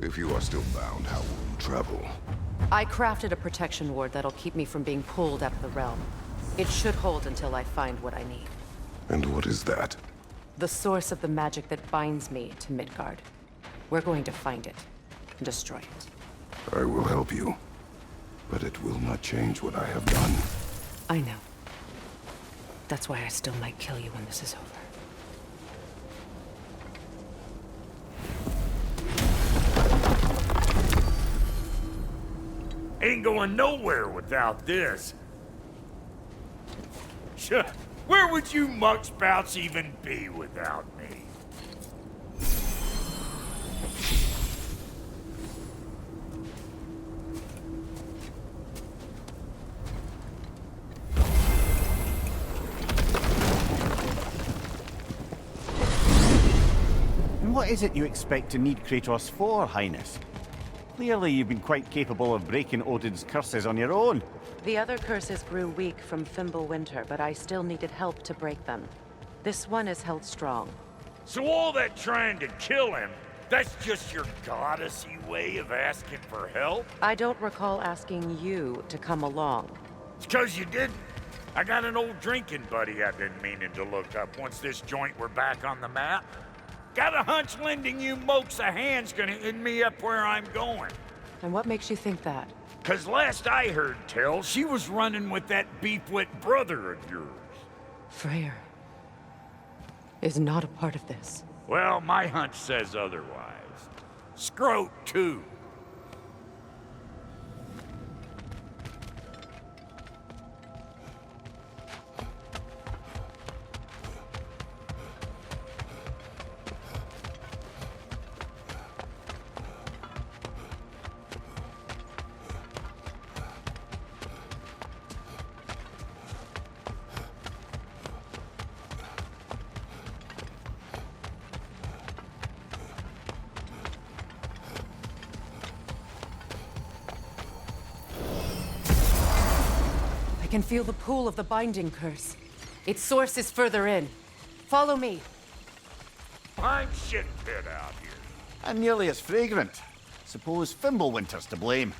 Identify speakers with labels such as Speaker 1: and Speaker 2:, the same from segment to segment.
Speaker 1: If you are still bound, how will you travel?
Speaker 2: I crafted a protection ward that'll keep me from being pulled out of the realm. It should hold until I find what I need.
Speaker 1: And what is that?
Speaker 2: The source of the magic that binds me to Midgard. We're going to find it and destroy it.
Speaker 1: I will help you. But it will not change what I have done.
Speaker 2: I know. That's why I still might kill you when this is over.
Speaker 3: Ain't going nowhere without this. Sure, where would you muckspouts even be without me?
Speaker 4: And what is it you expect to need Kratos for, Highness? Clearly you've been quite capable of breaking Odin's curses on your own.
Speaker 2: The other curses grew weak from Fimbulwinter, but I still needed help to break them. This one is held strong.
Speaker 3: So all that trying to kill him, that's just your goddessy way of asking for help?
Speaker 2: I don't recall asking you to come along.
Speaker 3: It's 'cause you didn't. I got an old drinking buddy I've been meaning to look up once this joint were back on the map. Got a hunch lending you mokes a hand's gonna end me up where I'm going.
Speaker 2: And what makes you think that?
Speaker 3: 'Cause last I heard tell, she was running with that beefwit brother of yours.
Speaker 2: Freyr is not a part of this.
Speaker 3: Well, my hunch says otherwise. Scroat, too.
Speaker 2: I can feel the pull of the binding curse. Its source is further in. Follow me.
Speaker 3: I'm shit pit out here.
Speaker 4: And nearly as fragrant. Suppose Fimbulwinter's to blame.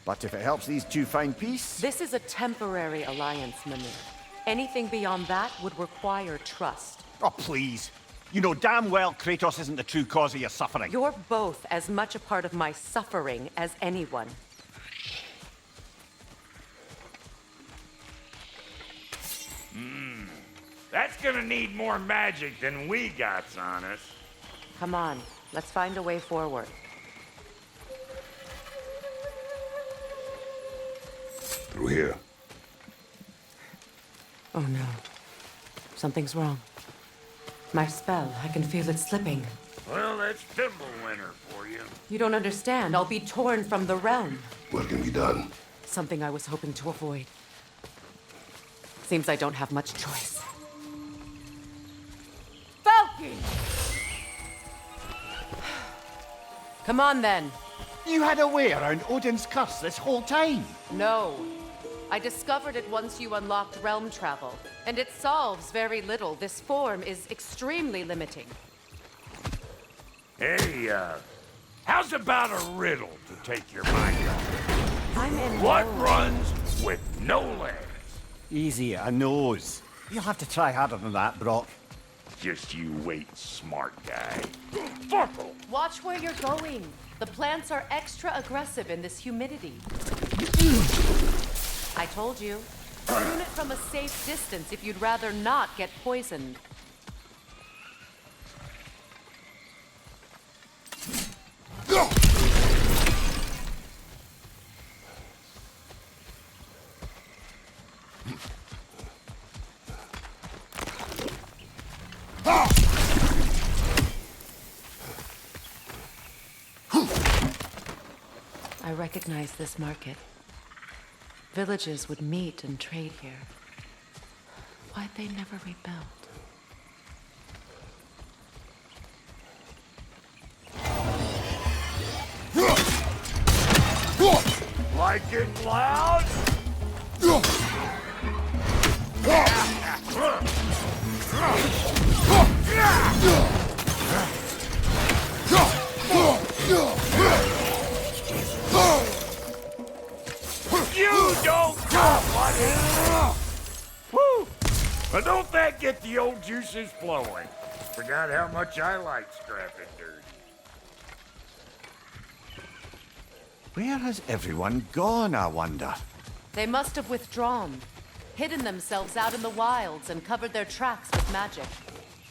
Speaker 4: But if it helps these two find peace...
Speaker 2: This is a temporary alliance, Mimir. Anything beyond that would require trust.
Speaker 4: Oh, please. You know damn well Kratos isn't the true cause of your suffering.
Speaker 2: You're both as much a part of my suffering as anyone.
Speaker 3: That's gonna need more magic than we got on us.
Speaker 2: Come on, let's find a way forward.
Speaker 1: Through here.
Speaker 2: Oh no. Something's wrong. My spell, I can feel it slipping.
Speaker 3: Well, that's Fimbulwinter for you.
Speaker 2: You don't understand. I'll be torn from the realm.
Speaker 1: What can be done?
Speaker 2: Something I was hoping to avoid. Seems I don't have much choice. Falcon! Come on then.
Speaker 4: You had a way around Odin's curse this whole time.
Speaker 2: No. I discovered it once you unlocked realm travel, and it solves very little. This form is extremely limiting.
Speaker 3: Hey, how's about a riddle to take your mind off?
Speaker 2: I'm in
Speaker 3: What
Speaker 2: no-
Speaker 3: runs with no legs?
Speaker 4: Easy, a nose. You'll have to try harder than that, Brock.
Speaker 3: Just you wait, smart guy. Fuckle!
Speaker 2: Watch where you're going. The plants are extra aggressive in this humidity. I told you. Prune it from a safe distance if you'd rather not get poisoned. I recognize this market. Villages would meet and trade here. Why'd they never rebuild?
Speaker 3: Like it loud? You don't stop, buddy! Woo! But don't that get the old juices flowing? Forgot how much I like scrapping dirt.
Speaker 4: Where has everyone gone, I wonder?
Speaker 2: They must have withdrawn, hidden themselves out in the wilds and covered their tracks with magic.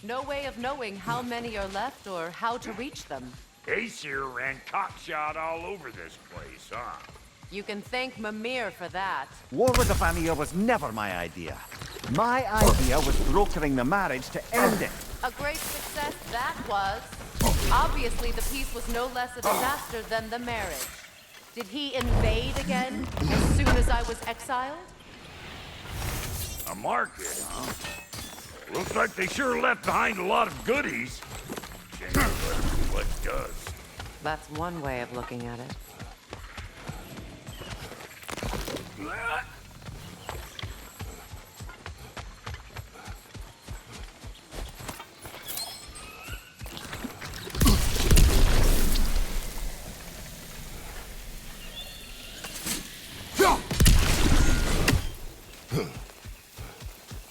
Speaker 2: No way of knowing how many are left or how to reach them.
Speaker 3: Aesir ran cockshot all over this place, huh?
Speaker 2: You can thank Mimir for that.
Speaker 4: War with the Vanir was never my idea. My idea was brokering the marriage to end it.
Speaker 2: A great success that was. Obviously, the peace was no less a disaster than the marriage. Did he invade again as soon as I was exiled?
Speaker 3: A market, huh? Looks like they sure left behind a lot of goodies. What does?
Speaker 2: That's one way of looking at it.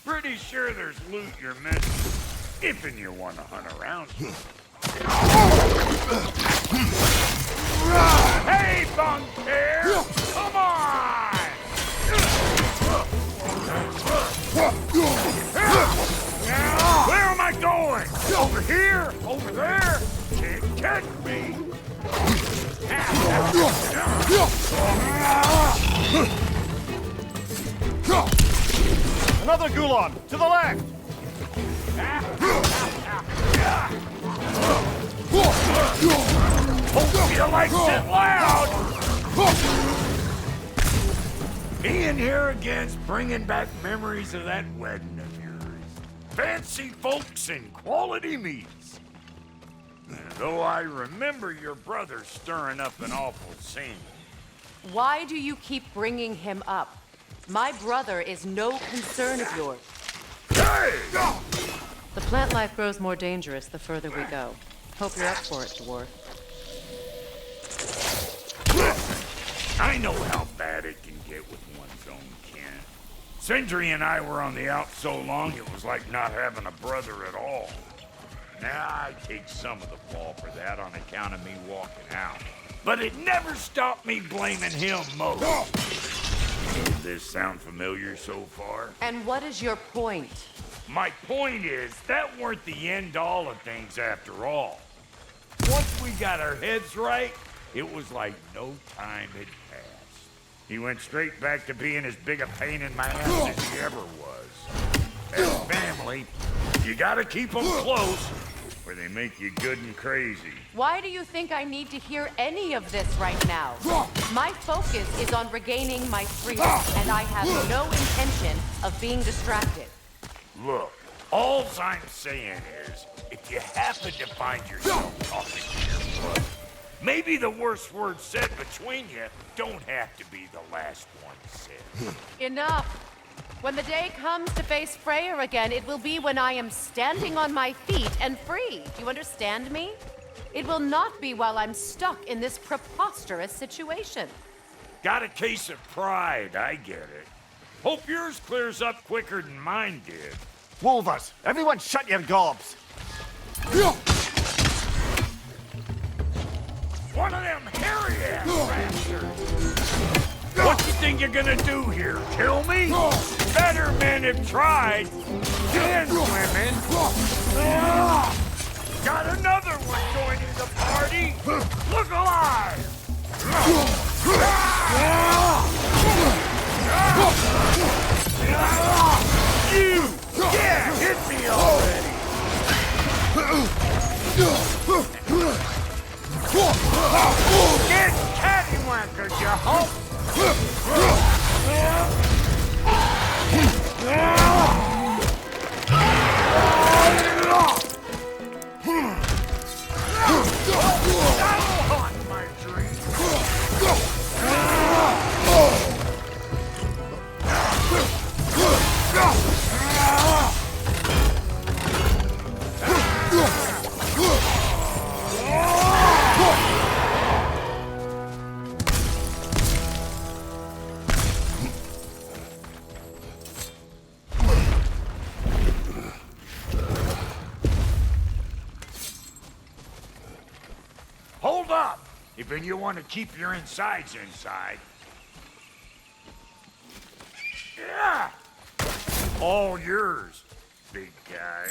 Speaker 3: Pretty sure there's loot you're missing, if and you want to hunt around. Hey, Bunker! Come on! Where am I going? Over here? Over there? Can't catch me!
Speaker 4: Another Gulon! To the left!
Speaker 3: Hope you likes it loud! Being here again's bringing back memories of that wedding of yours. Fancy folks and quality meats. Though I remember your brother stirring up an awful scene.
Speaker 2: Why do you keep bringing him up? My brother is no concern of yours.
Speaker 3: Hey!
Speaker 2: The plant life grows more dangerous the further we go. Hope you're up for it, dwarf.
Speaker 3: I know how bad it can get with one's own kin. Sindri and I were on the out so long it was like not having a brother at all. Now I take some of the fall for that on account of me walking out. But it never stopped me blaming him most. Does this sound familiar so far?
Speaker 2: And what is your point?
Speaker 3: My point is, that weren't the end-all of things after all. Once we got our heads right, it was like no time had passed. He went straight back to being as big a pain in my ass as he ever was. As family, you gotta keep them close, or they make you good and crazy.
Speaker 2: Why do you think I need to hear any of this right now? My focus is on regaining my freedom, and I have no intention of being distracted.
Speaker 3: Look, all I'm saying is, if you happen to find yourself talking to your brother, maybe the worst word said between you don't have to be the last one said.
Speaker 2: Enough! When the day comes to face Freyr again, it will be when I am standing on my feet and free. Do you understand me? It will not be while I'm stuck in this preposterous situation.
Speaker 3: Got a case of pride, I get it. Hope yours clears up quicker than mine did.
Speaker 4: Wolvers, everyone shut your gobs!
Speaker 3: One of them hairy-ass bastards! What you think you're gonna do here, kill me? Better men have tried. And women. Got another one joining the party. Look alive! You! Yeah, hit me already! Get cattywankers, you hope! That'll haunt my dreams! Hold up! If you want to keep your insides inside. Yeah! All yours, big guy.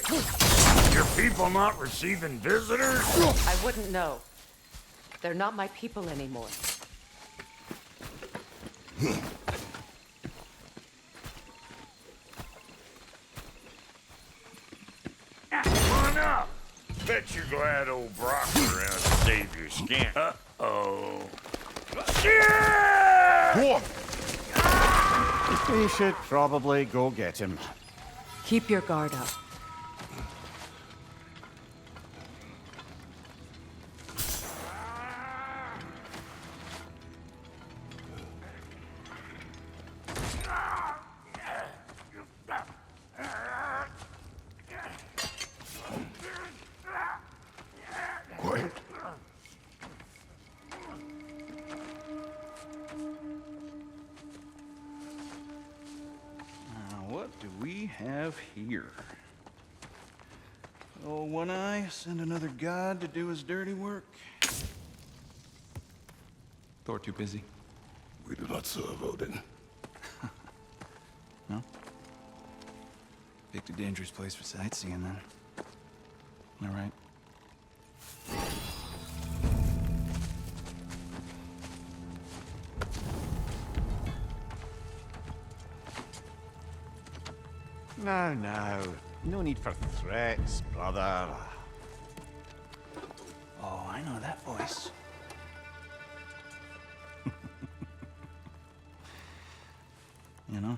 Speaker 3: Your people not receiving visitors?
Speaker 2: I wouldn't know. They're not my people anymore.
Speaker 3: Come on up. Bet you're glad old Brock around to save your skin. Uh-oh. Shit!
Speaker 4: We should probably go get him.
Speaker 2: Keep your guard up.
Speaker 1: Quiet.
Speaker 5: What do we have here? Oh, One Eye, send another god to do his dirty work.
Speaker 6: Thor too busy.
Speaker 1: We do not serve Odin.
Speaker 5: No? Picked a dangerous place for sightseeing, then. All right.
Speaker 4: Now. No need for threats, brother.
Speaker 5: Oh, I know that voice. You know,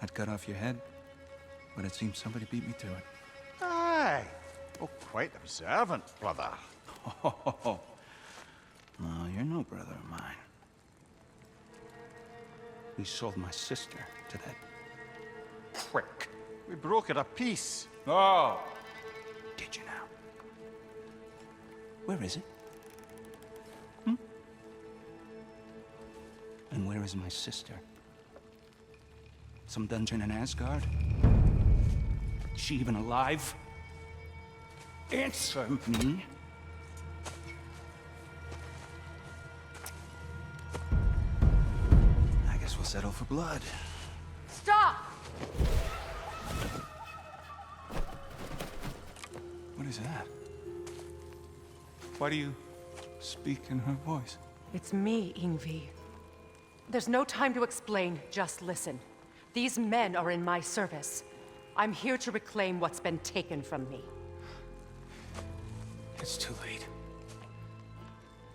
Speaker 5: I'd cut off your head, but it seems somebody beat me to it.
Speaker 4: Aye. Oh, quite observant, brother.
Speaker 5: Oh, no, you're no brother of mine. We sold my sister to that prick.
Speaker 4: We broke it a piece.
Speaker 5: Oh! Did you now? Where is it? And where is my sister? Some dungeon in Asgard? Is she even alive? Answer me. I guess we'll settle for blood.
Speaker 2: Stop!
Speaker 5: What is that? Why do you speak in her voice?
Speaker 2: It's me, Ingvi. There's no time to explain, just listen. These men are in my service. I'm here to reclaim what's been taken from me.
Speaker 5: It's too late.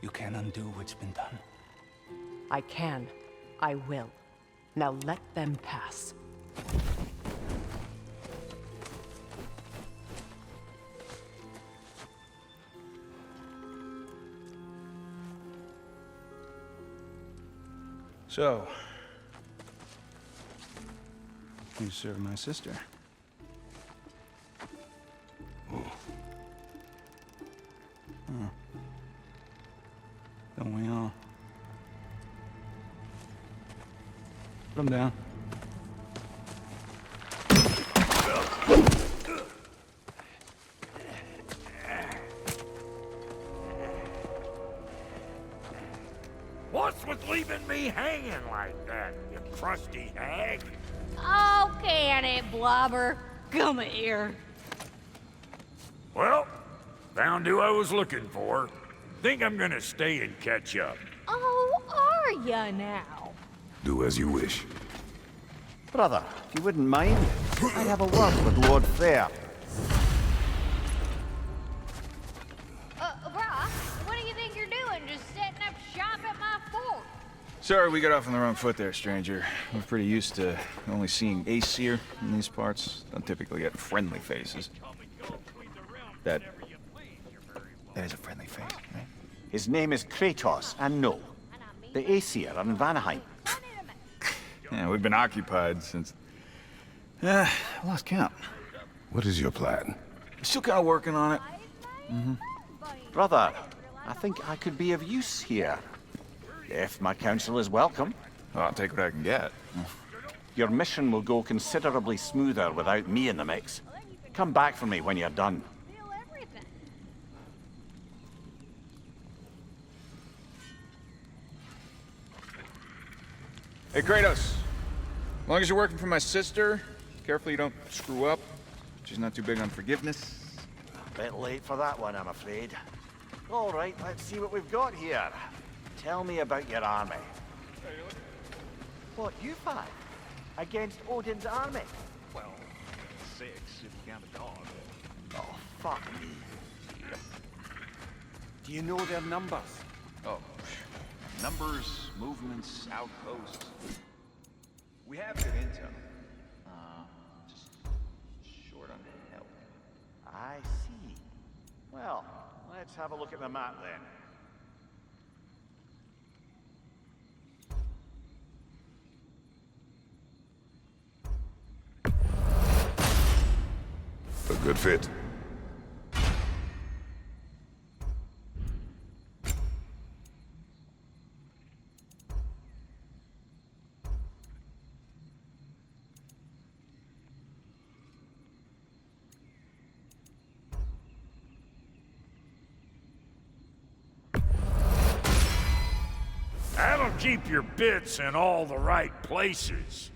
Speaker 5: You can't undo what's been done.
Speaker 2: I can. I will. Now let them pass.
Speaker 5: So, you serve my sister. Don't we all? Put him down.
Speaker 3: What's with leaving me hanging like that, you crusty hag?
Speaker 7: Oh, can it, Blobber? Come here.
Speaker 3: Well, found who I was looking for. Think I'm gonna stay and catch up.
Speaker 7: Oh, are ya now?
Speaker 1: Do as you wish.
Speaker 4: Brother, if you wouldn't mind, I'd have a word with Lord Fair.
Speaker 7: Brock, what do you think you're doing? Just setting up shop at my fort?
Speaker 6: Sorry we got off on the wrong foot there, stranger. We're pretty used to only seeing Aesir in these parts. Don't typically get friendly faces. That is a friendly face, right?
Speaker 4: His name is Kratos, and no, the Aesir are in Vanaheim.
Speaker 6: Yeah, we've been occupied since... lost count.
Speaker 1: What is your plan?
Speaker 6: We're still kind of working on it.
Speaker 4: Brother, I think I could be of use here. If my counsel is welcome.
Speaker 6: Well, I'll take what I can get.
Speaker 4: Your mission will go considerably smoother without me in the mix. Come back for me when you're done.
Speaker 6: Hey, Kratos. As long as you're working for my sister, careful you don't screw up. She's not too big on forgiveness.
Speaker 4: Bit late for that one, I'm afraid. All right, let's see what we've got here. Tell me about your army. What, you five? Against Odin's army?
Speaker 8: Well, 6 if you count a dog.
Speaker 4: Oh, fuck me. Do you know their numbers?
Speaker 8: Oh, numbers, movements, outposts. We have good intel. Just short on help.
Speaker 4: I see. Well, let's have a look at the map then.
Speaker 1: A good fit.
Speaker 3: That'll keep your bits in all the right places.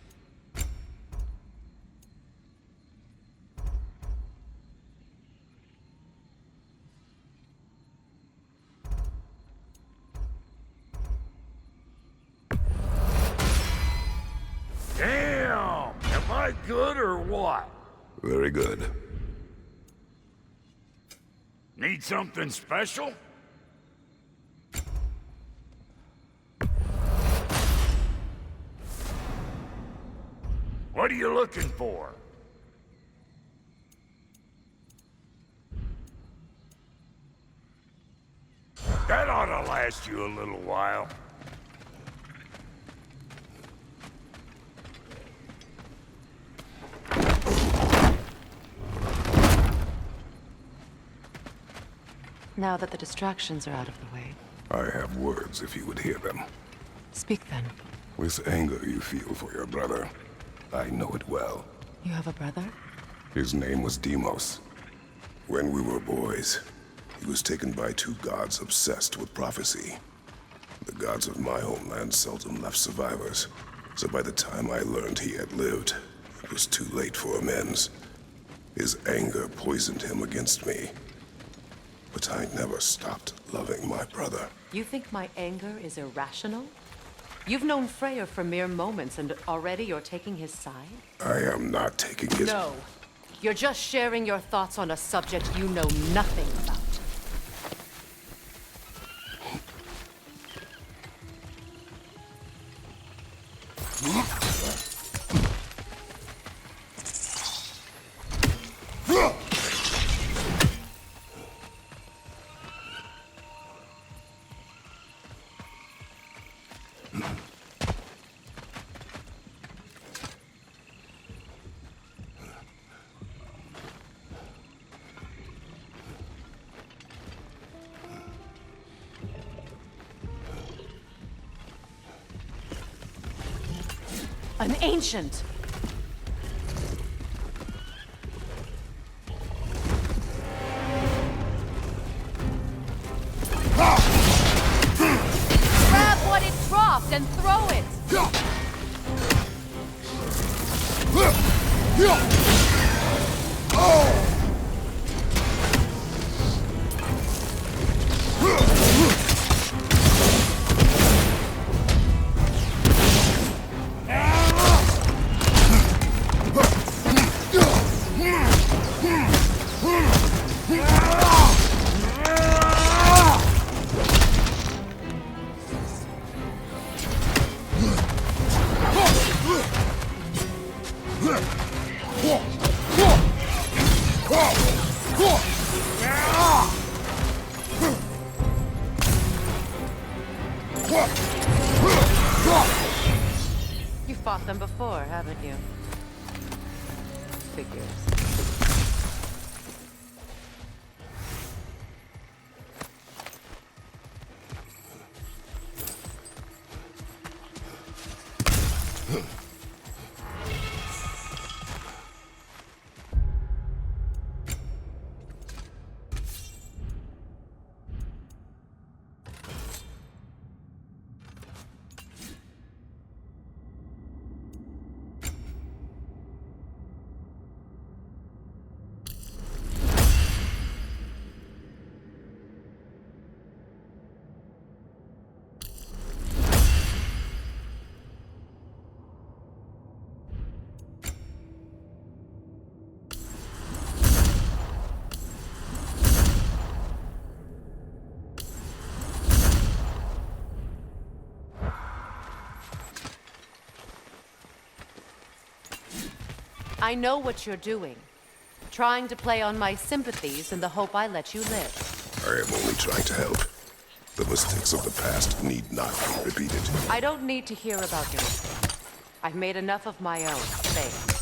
Speaker 3: Damn! Am I good or what?
Speaker 1: Very good.
Speaker 3: Need something special? What are you looking for? That ought to last you a little while.
Speaker 2: Now that the distractions are out of the way,
Speaker 1: I have words if you would hear them.
Speaker 2: speak then.
Speaker 1: With anger you feel for your brother, I know it well.
Speaker 2: You have a brother?
Speaker 1: His name was Deimos. When we were boys, he was taken by 2 gods obsessed with prophecy. The gods of my homeland seldom left survivors, so by the time I learned he had lived, it was too late for amends. His anger poisoned him against me. But I never stopped loving my brother.
Speaker 2: You think my anger is irrational? You've known Freyr for mere moments, and already you're taking his side?
Speaker 1: I am not taking his...
Speaker 2: No. You're just sharing your thoughts on a subject you know nothing about. An ancient! Grab what it dropped and throw it! You fought them before, haven't you? Figures. I know what you're doing. Trying to play on my sympathies in the hope I let you live.
Speaker 1: I am only trying to help. The mistakes of the past need not be repeated.
Speaker 2: I don't need to hear about your mistakes. I've made enough of my own. Thanks.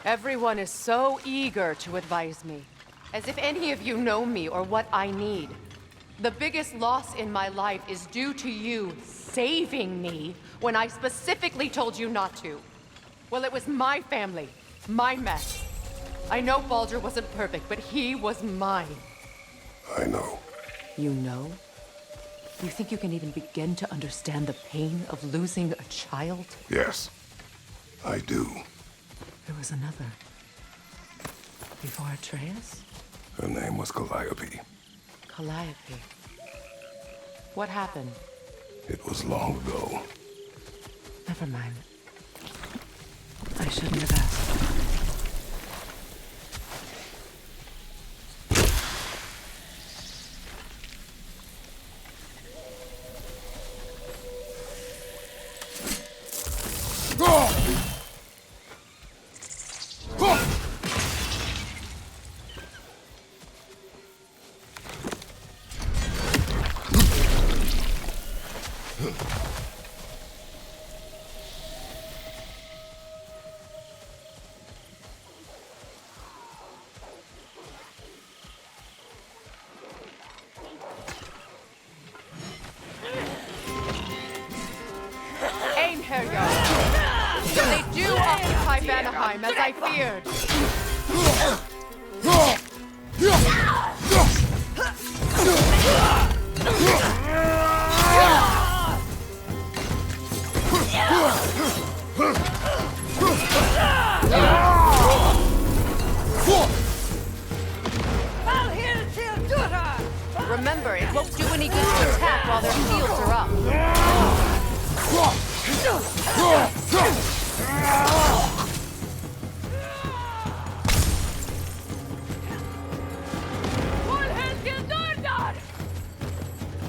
Speaker 2: Everyone is so eager to advise me, as if any of you know me or what I need. The biggest loss in my life is due to you saving me when I specifically told you not to. Well, it was my family, my mess. I know Baldur wasn't perfect, but he was mine.
Speaker 1: I know.
Speaker 2: You know? You think you can even begin to understand the pain of losing a child?
Speaker 1: Yes, I do.
Speaker 2: There was another. Before Atreus?
Speaker 1: Her name was Calliope.
Speaker 2: Calliope. What happened?
Speaker 1: It was long ago.
Speaker 2: Never mind. I shouldn't have asked. They do occupy Vanaheim, as I feared. Remember, it won't do any good to attack while their shields are up.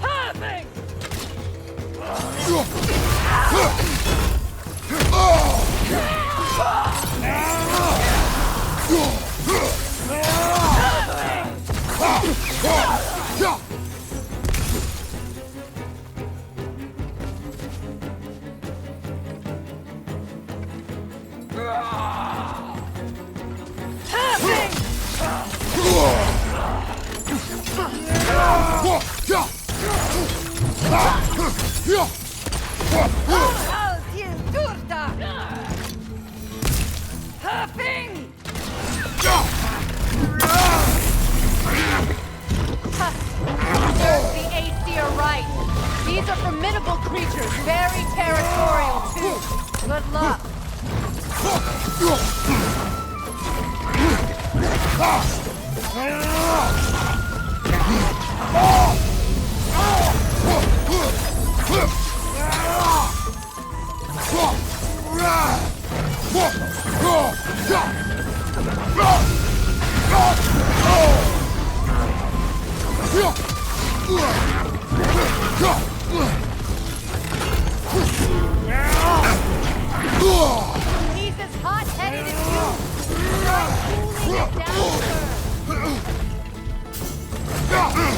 Speaker 9: Perfect!
Speaker 2: Serves the Aesir right. These are formidable creatures, very territorial too. Good luck. He's as hot-headed as you. Try cooling it down,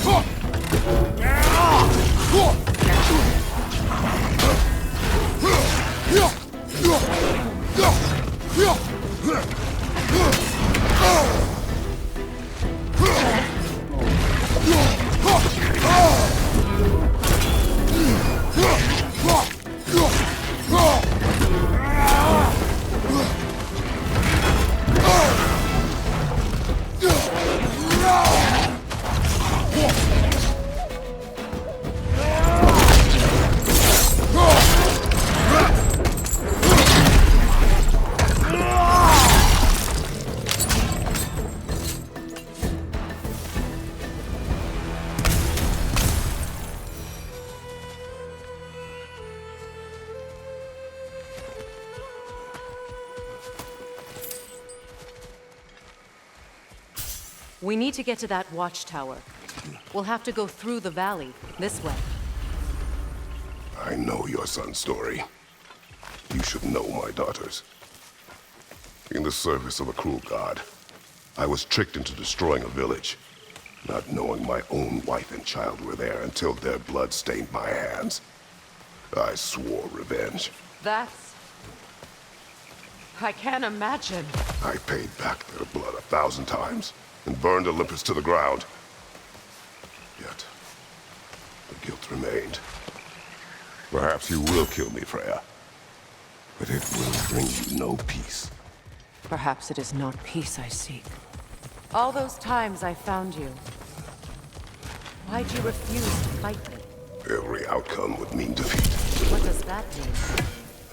Speaker 2: sir. We need to get to that watchtower. We'll have to go through the valley, this way.
Speaker 1: I know your son's story. You should know my daughter's. In the service of a cruel god, I was tricked into destroying a village, not knowing my own wife and child were there until their blood stained my hands. I swore revenge.
Speaker 2: That's... I can't imagine.
Speaker 1: I paid back their blood 1,000 times and burned Olympus to the ground. Yet, the guilt remained. Perhaps you will kill me, Freya. But it will bring you no peace.
Speaker 2: Perhaps it is not peace I seek. All those times I found you. Why'd you refuse to fight me?
Speaker 1: Every outcome would mean defeat.
Speaker 2: What does that mean?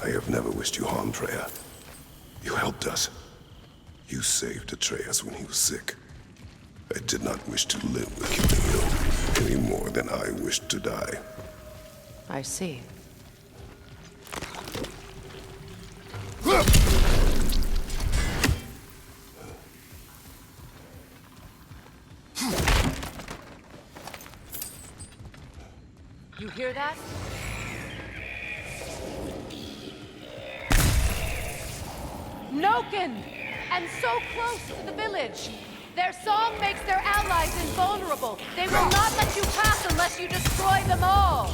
Speaker 1: I have never wished you harm, Freya. You helped us. You saved Atreus when he was sick. I did not wish to live with killing you, any more than I wished to die.
Speaker 2: I see. You hear that? Noken! And so close to the village! Their song makes their allies invulnerable. They will not let you pass unless you destroy them all!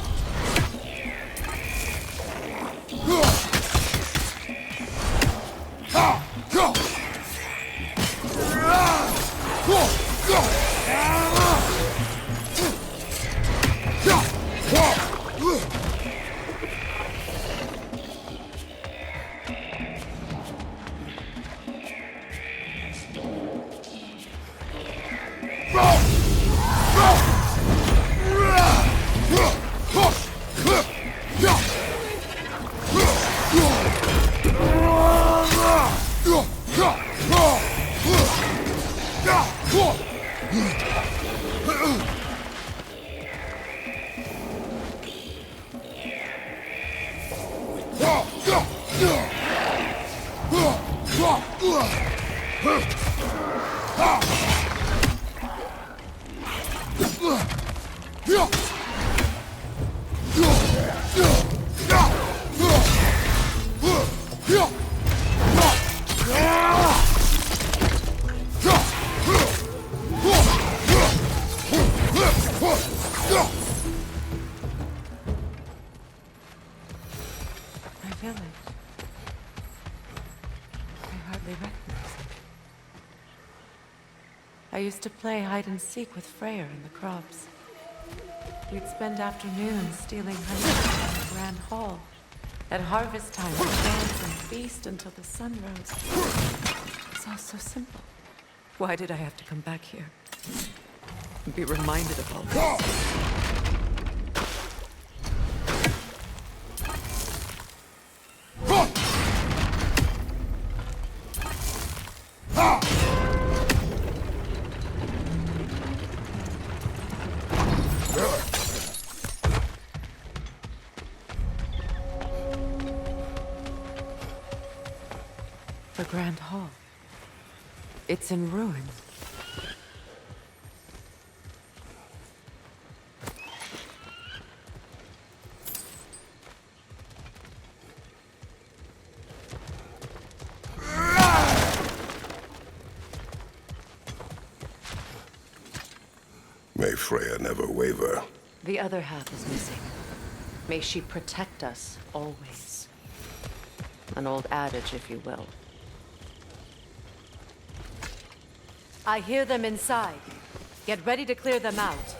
Speaker 2: I used to play hide and seek with Freyr in the crops. We'd spend afternoons stealing honey from the Grand Hall. At harvest time, we'd dance and feast until the sun rose. It's all so simple. Why did I have to come back here? Be reminded of all this. The Grand Hall. It's in ruins.
Speaker 1: May Freya never waver.
Speaker 2: The other half is missing. May she protect us always. An old adage, if you will. I hear them inside. Get ready to clear them out.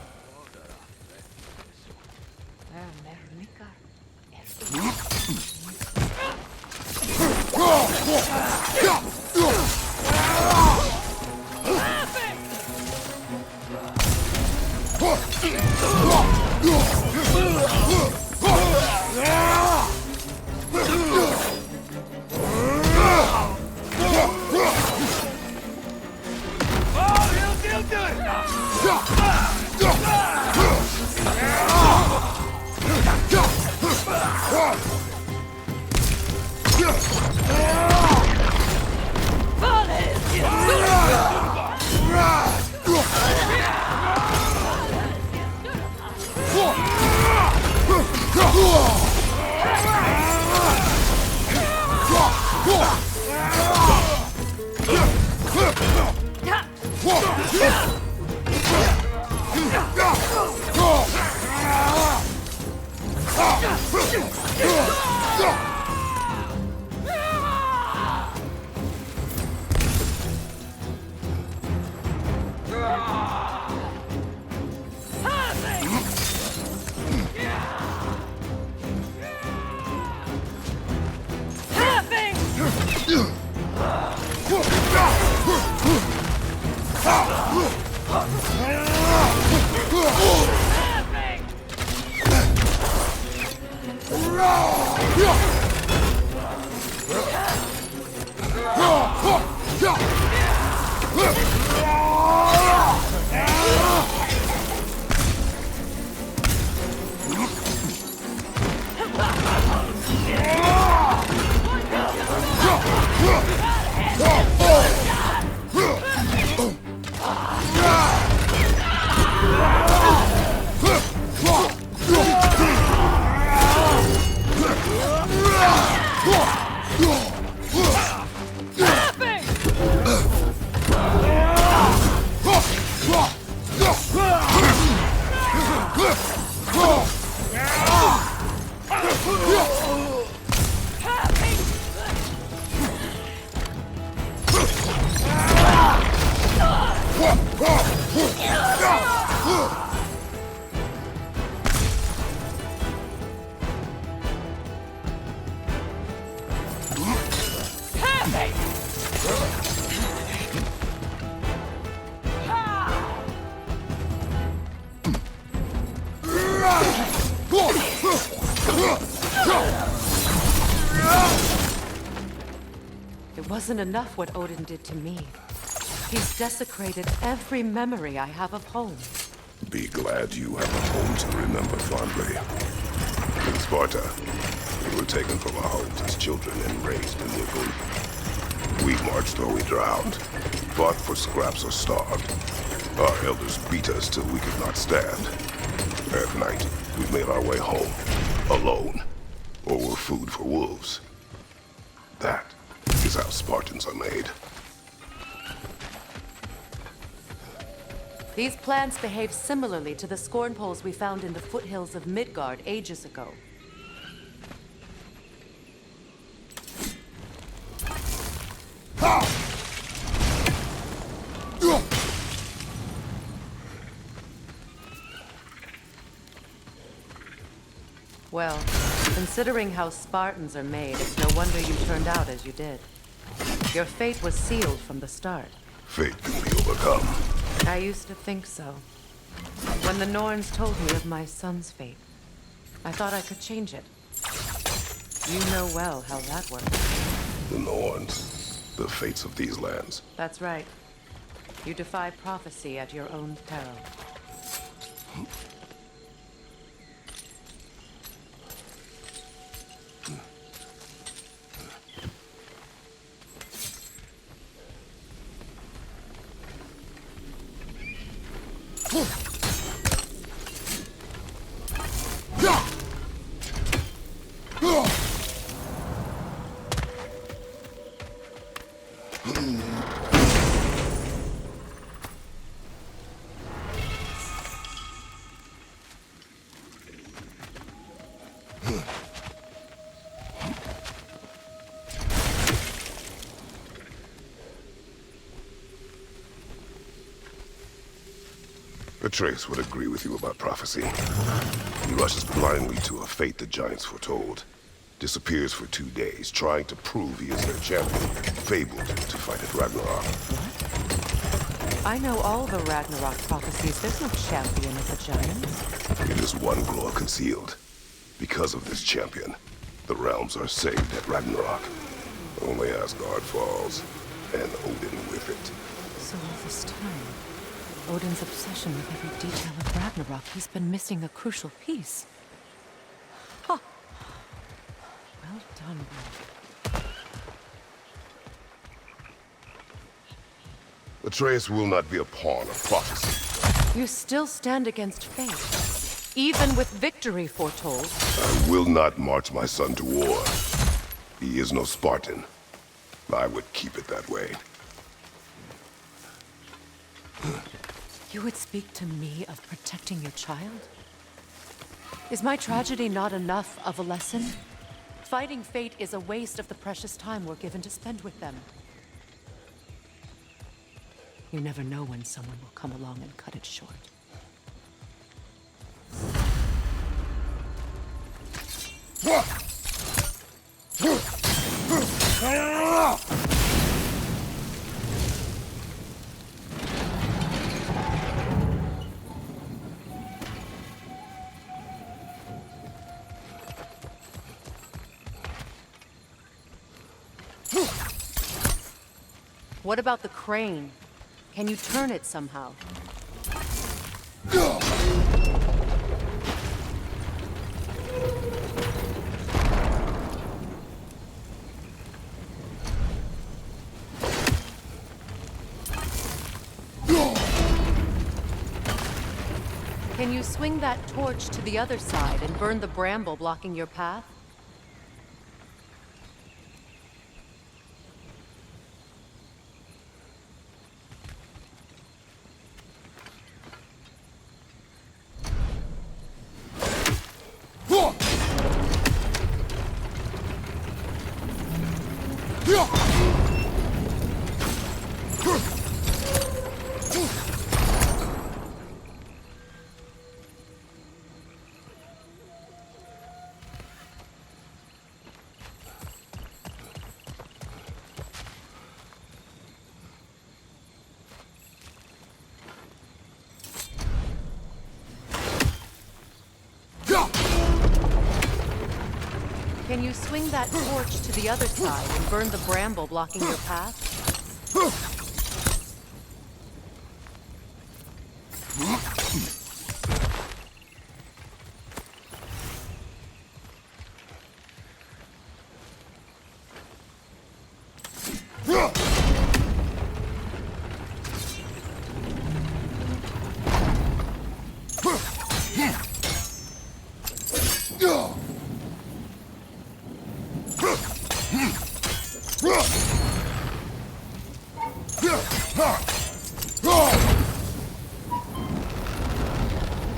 Speaker 2: It wasn't enough what Odin did to me. He's desecrated every memory I have of home.
Speaker 1: Be glad you have a home to remember fondly. In Sparta, we were taken from our homes as children and raised in the group. We marched or we drowned, fought for scraps or starved. Our elders beat us till we could not stand. At night, we made our way home, alone, or were food for wolves. That is how Spartans are made.
Speaker 2: These plants behave similarly to the scorn poles we found in the foothills of Midgard ages ago. Well, considering how Spartans are made, it's no wonder you turned out as you did. Your fate was sealed from the start.
Speaker 1: Fate can be overcome.
Speaker 2: I used to think so. When the Norns told me of my son's fate, I thought I could change it. You know well how that works.
Speaker 1: The Norns, the fates of these lands.
Speaker 2: That's right. You defy prophecy at your own peril.
Speaker 1: Atreus would agree with you about prophecy. He rushes blindly to a fate the giants foretold. Disappears for 2 days, trying to prove he is their champion, fabled to fight at Ragnarok.
Speaker 2: What? I know all the Ragnarok prophecies. There's no champion of the giants.
Speaker 1: It is one glow concealed. Because of this champion, the realms are saved at Ragnarok. Only Asgard falls, and Odin with it.
Speaker 2: So all this time, Odin's obsession with every detail of Ragnarok, he's been missing a crucial piece. Huh. Well done, Brad.
Speaker 1: Atreus will not be a pawn of prophecy.
Speaker 2: You still stand against fate, even with victory foretold.
Speaker 1: I will not march my son to war. He is no Spartan. I would keep it that way.
Speaker 2: You would speak to me of protecting your child? Is my tragedy not enough of a lesson? Fighting fate is a waste of the precious time we're given to spend with them. You never know when someone will come along and cut it short. What about the crane? Can you turn it somehow? Can you swing that torch to the other side and burn the bramble blocking your path? Can you swing that torch to the other side and burn the bramble blocking your path?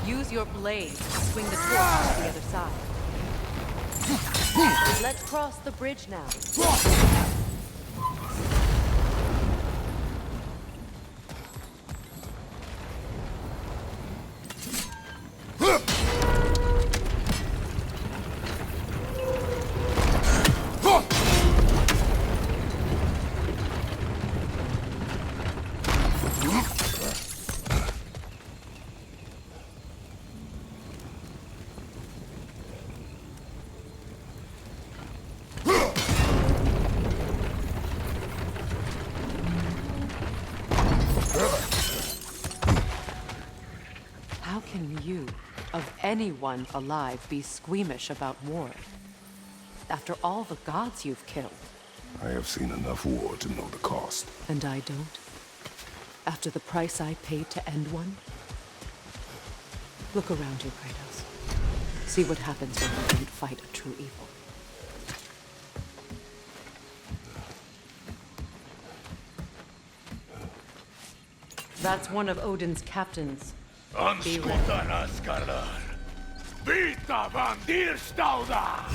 Speaker 2: Use your blade to swing the torch to the other side. Let's cross the bridge now. can you, of anyone alive, be squeamish about war? After all the gods you've killed.
Speaker 1: I have seen enough war to know the cost.
Speaker 2: And I don't? After the price I paid to end one? Look around you, Kratos. See what happens when you don't fight a true evil. That's one of Odin's captains. Be ready.
Speaker 3: Vita van Dierstauda!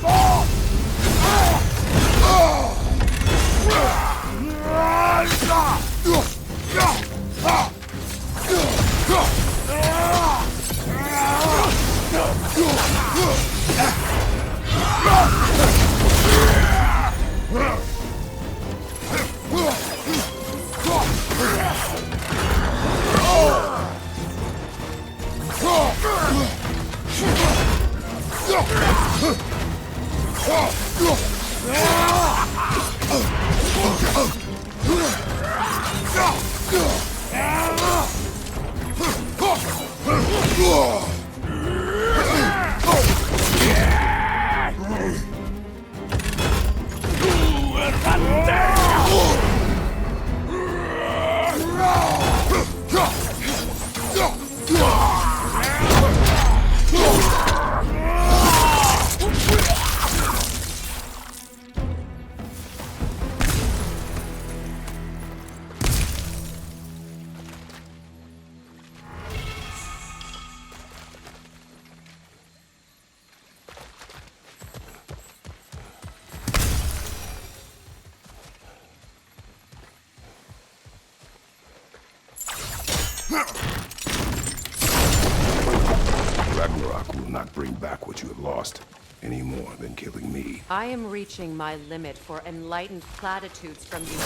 Speaker 1: Ragnarok will not bring back what you have lost, any more than killing me.
Speaker 2: I am reaching my limit for enlightened platitudes from you.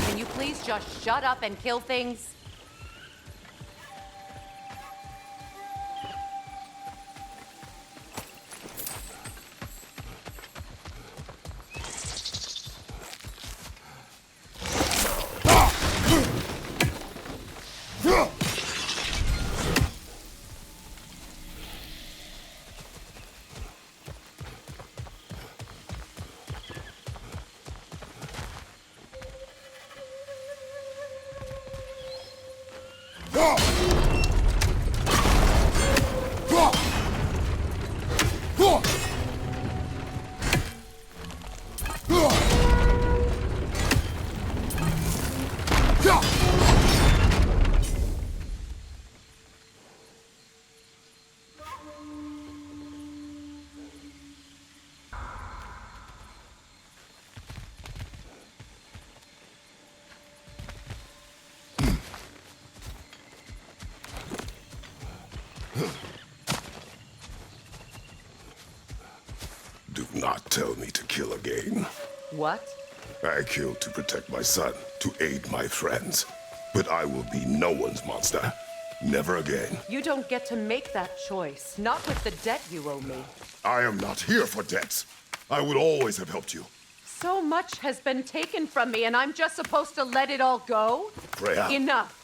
Speaker 2: Can you please just shut up and kill things?
Speaker 1: Do not tell me to kill again.
Speaker 2: What?
Speaker 1: I killed to protect my son, to aid my friends. But I will be no one's monster. Never again.
Speaker 2: You don't get to make that choice. Not with the debt you owe me.
Speaker 1: I am not here for debts. I would always have helped you.
Speaker 2: So much has been taken from me, and I'm just supposed to let it all go?
Speaker 1: Freya.
Speaker 2: Enough.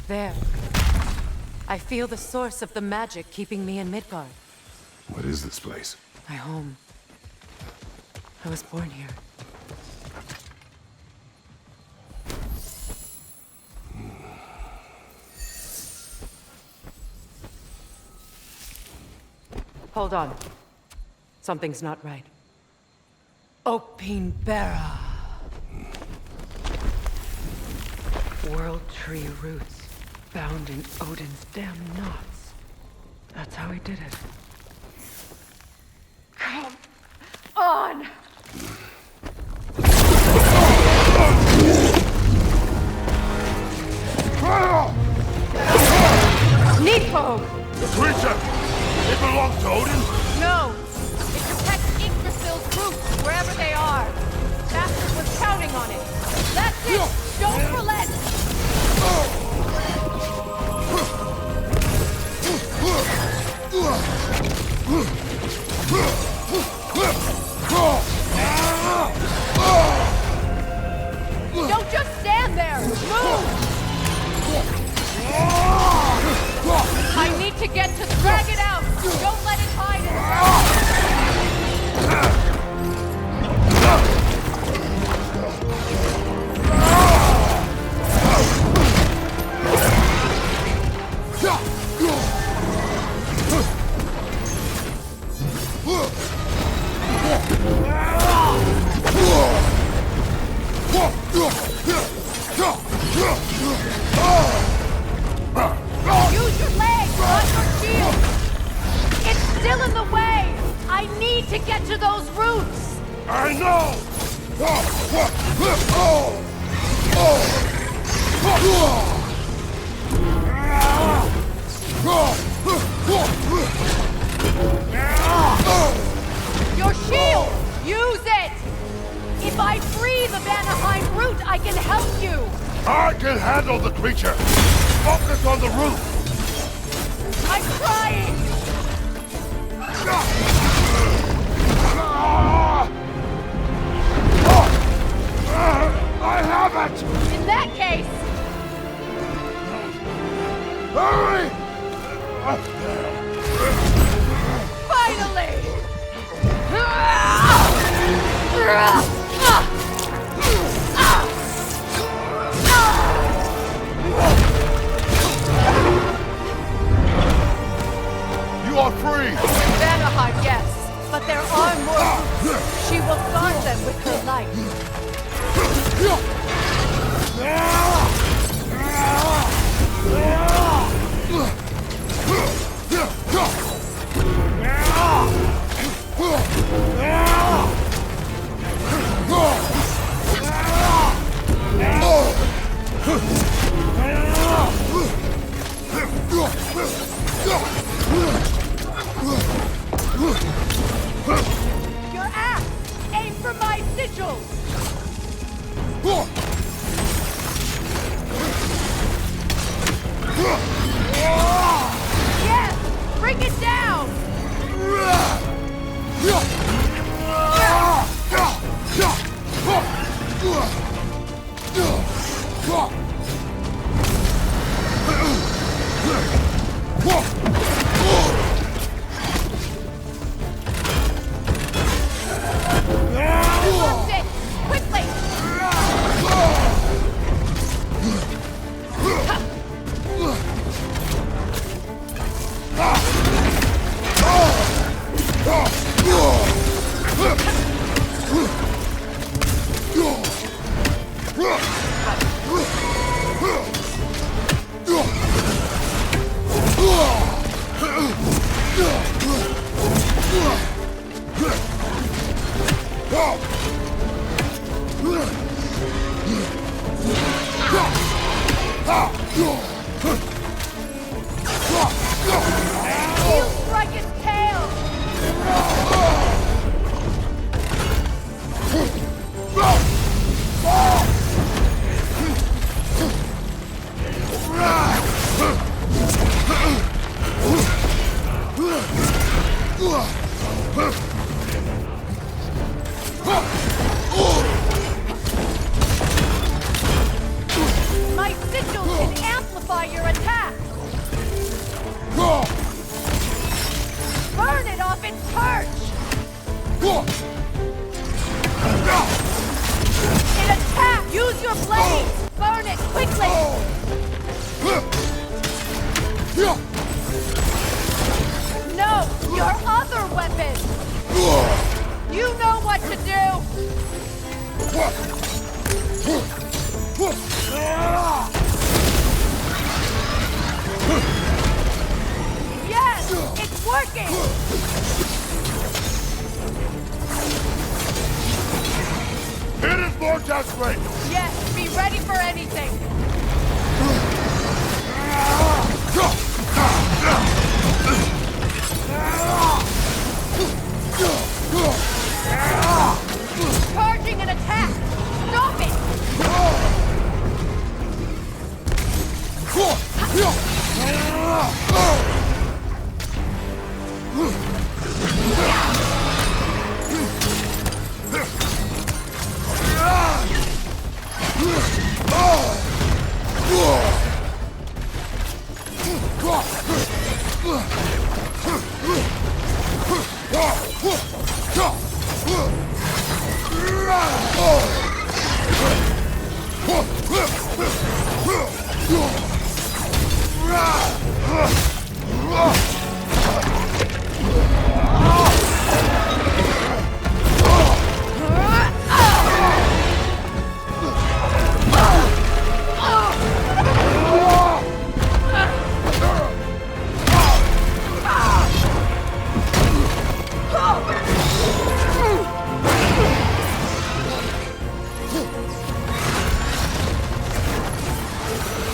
Speaker 2: There. I feel the source of the magic keeping me in Midgard.
Speaker 1: What is this place?
Speaker 2: My home. I was born here. Hold on. Something's not right. Opinbera. World tree roots. Bound in Odin's damn knots. That's how he did it. Come on! Nepo!
Speaker 3: The creature! It belongs to Odin?
Speaker 2: No! It protects Yggdrasil's roots, wherever they are. Bastard was counting on it. That's it! Don't relent! Don't just stand there! Move! I need to get to drag it out! Don't let it hide Use your legs, not your shield! It's still in the way! I need to get to those roots!
Speaker 1: I know!
Speaker 2: Your shield! Use it! If I free the Vanaheim root, I can help you!
Speaker 1: I can handle the creature! Focus on the roof!
Speaker 2: I'm trying!
Speaker 1: I have it!
Speaker 2: In that case,
Speaker 1: Hurry!
Speaker 2: finally!
Speaker 1: You are free!
Speaker 2: Vanaheim, yes, but there are more roots. She will guard them with her life. Your axe! Aim for my sigils! Yes! Bring it down! Lift it! Quickly! He'll strike its tail! My sigils can amplify your attack! Burn it off its perch! It attacks! Use your blade! Burn it quickly! No! Your other weapon! You know what to do! Yes! It's working!
Speaker 1: It is more desperate!
Speaker 2: Yes, be ready for anything!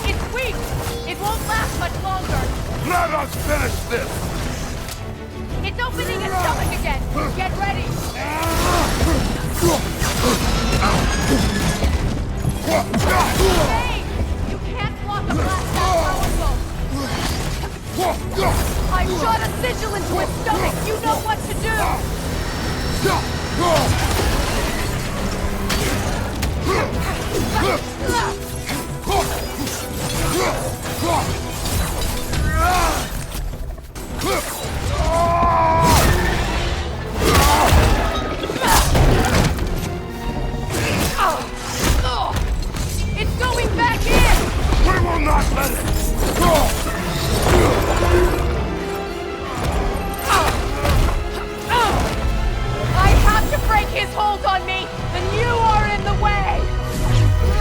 Speaker 2: It's weak! It won't last much longer!
Speaker 3: Let us finish this!
Speaker 2: It's opening its stomach again! Get ready! Hey! You can't block a blast that powerful! I shot a sigil into its stomach! You know what to do! It's going back in!
Speaker 3: We will not let it!
Speaker 2: I have to break his hold on me, and you are in the way!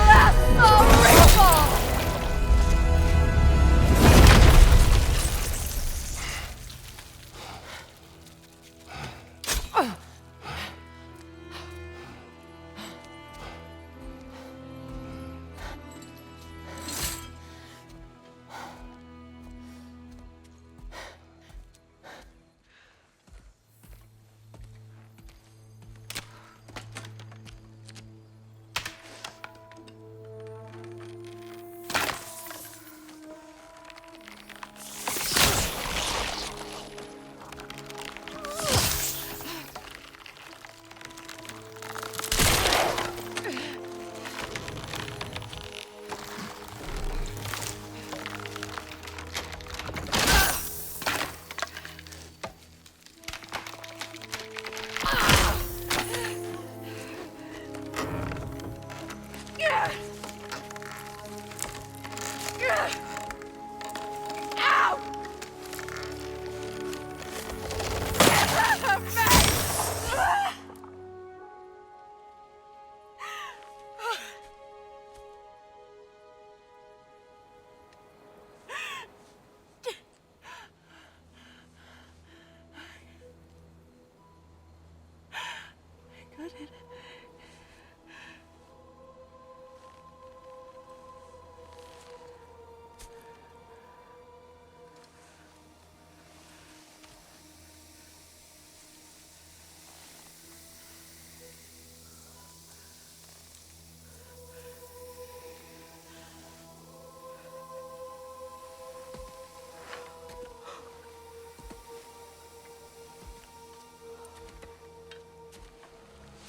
Speaker 2: Lasso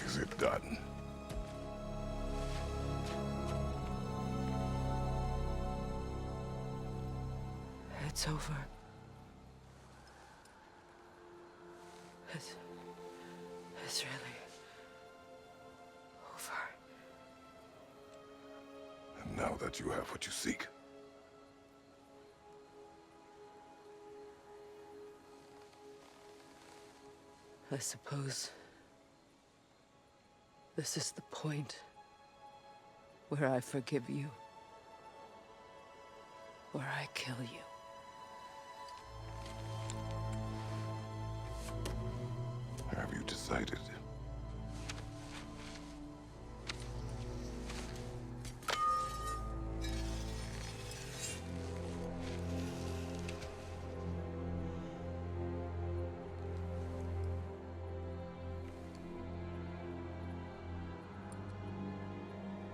Speaker 1: Is it done?
Speaker 2: It's over. It's really over.
Speaker 1: And now that you have what you seek,
Speaker 2: I suppose this is the point where I forgive you, where I kill you.
Speaker 1: have you decided?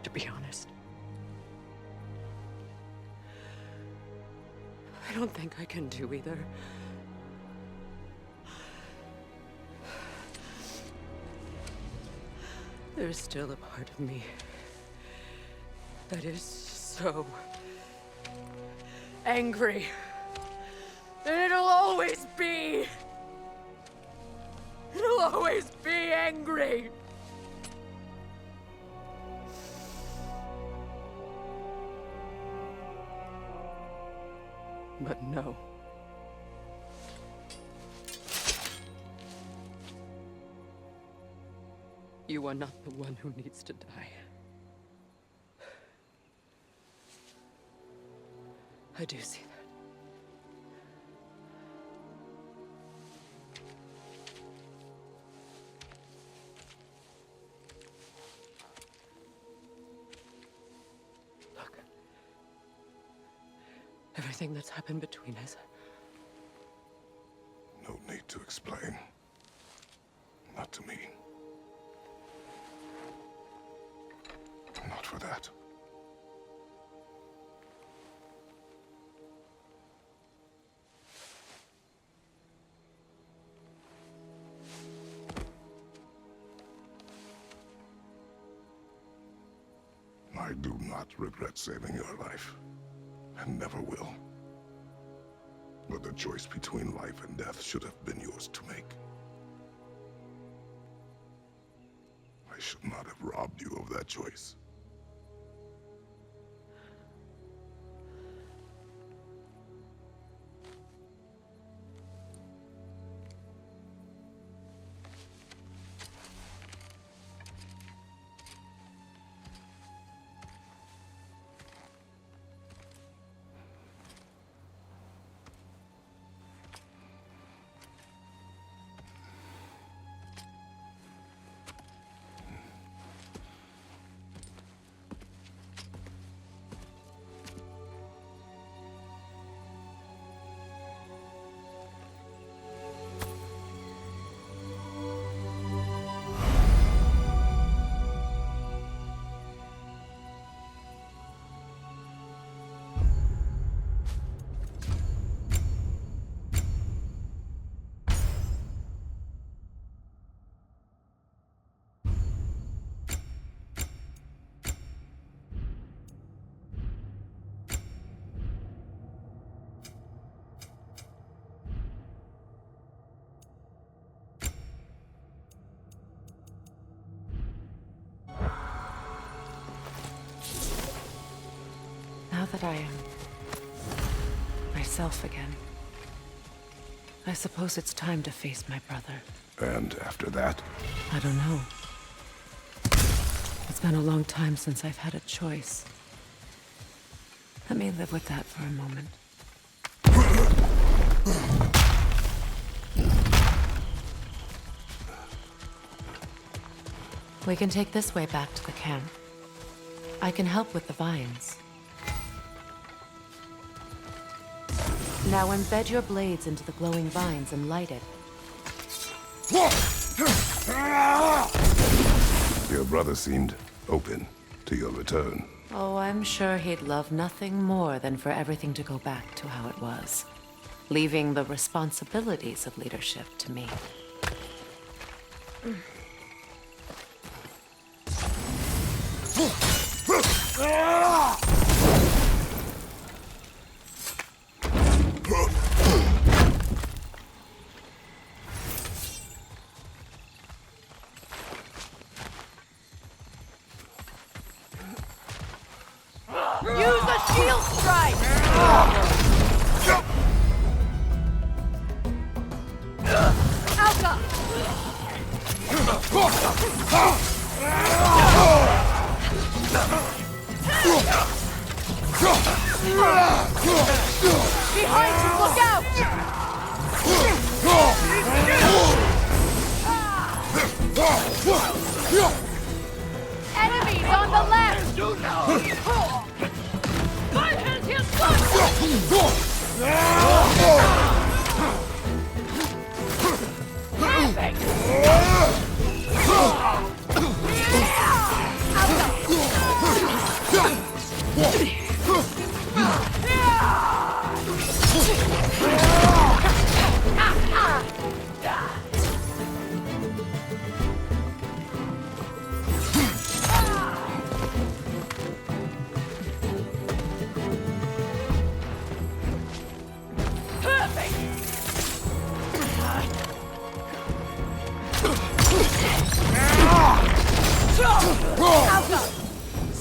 Speaker 2: To be honest, I don't think I can do either. There's still a part of me that is so angry. And it'll always be. It'll
Speaker 7: angry.
Speaker 9: But no. You are not the one who needs to die. I do see that. Look. Everything that's happened between us.
Speaker 1: No need to explain. Not to me. Not for that. I do not regret saving your life, and never will. But the choice between life and death should have been yours to make. I should not have robbed you of that choice.
Speaker 2: Now that I am myself again, I suppose it's time to face my brother.
Speaker 1: And after that?
Speaker 2: I don't know. It's been a long time since I've had a choice. Let me live with that for a moment. We can take this way back to the camp. I can help with the vines. Now embed your blades into the glowing vines and light it.
Speaker 1: Your brother seemed open to your return.
Speaker 2: Oh, I'm sure he'd love nothing more than for everything to go back to how it was, leaving the responsibilities of leadership to me.
Speaker 7: Use a shield strike! Alka! Behind you, look out! Enemies on the left! My hand here,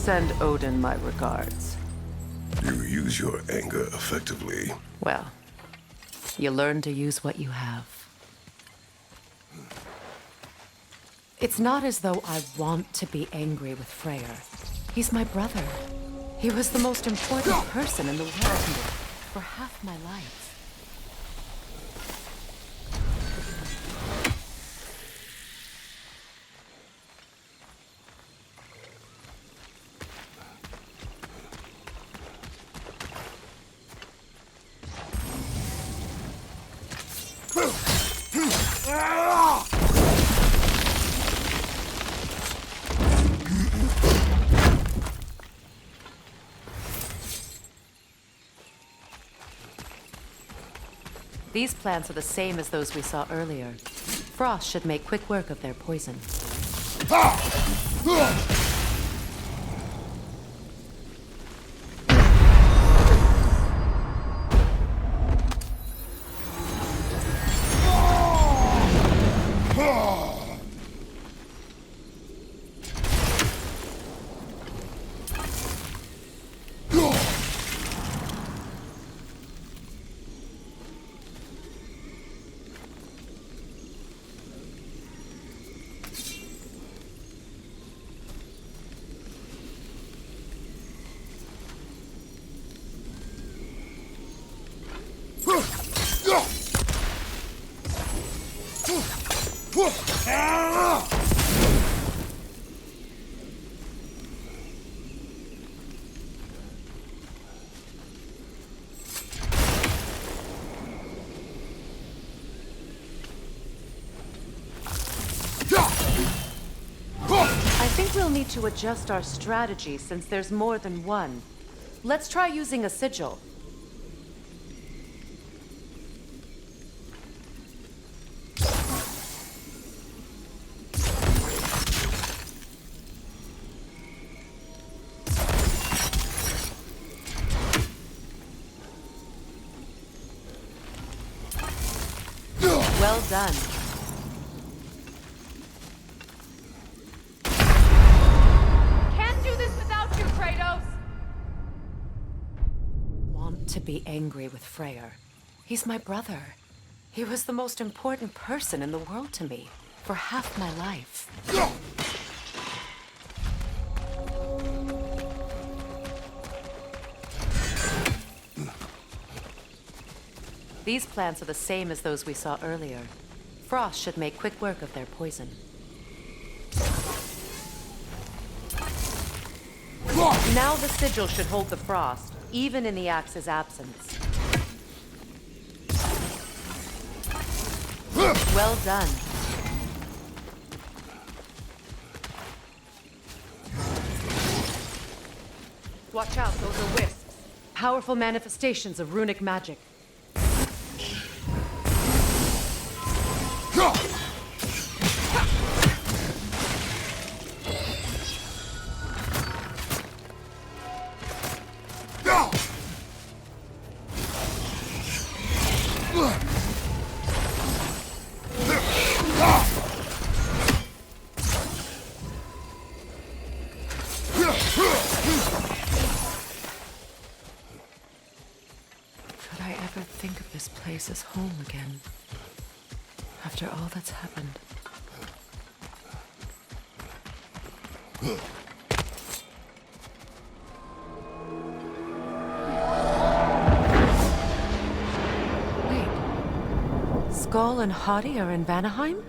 Speaker 2: Send Odin my regards.
Speaker 1: You use your anger effectively.
Speaker 2: Well, you learn to use what you have. It's not as though I want to be angry with Freyr. He's my brother. He was the most important person in the world to me for half my life. These plants are the same as those we saw earlier. Frost should make quick work of their poison. I think we'll need to adjust our strategy since there's more than one. Let's try using a sigil. Well done. Can't do this without you, Kratos! Want to be angry with Freyr. He's my brother. He was the most important person in the world to me for half my life. These plants are the same as those we saw earlier. Frost should make quick work of their poison. Now the sigil should hold the frost, even in the axe's absence. Well done. Watch out, those are wisps. Powerful manifestations of runic magic. Could I ever think of this place as home again? After all that's happened. Wait. Skull and Hati are in Vanaheim?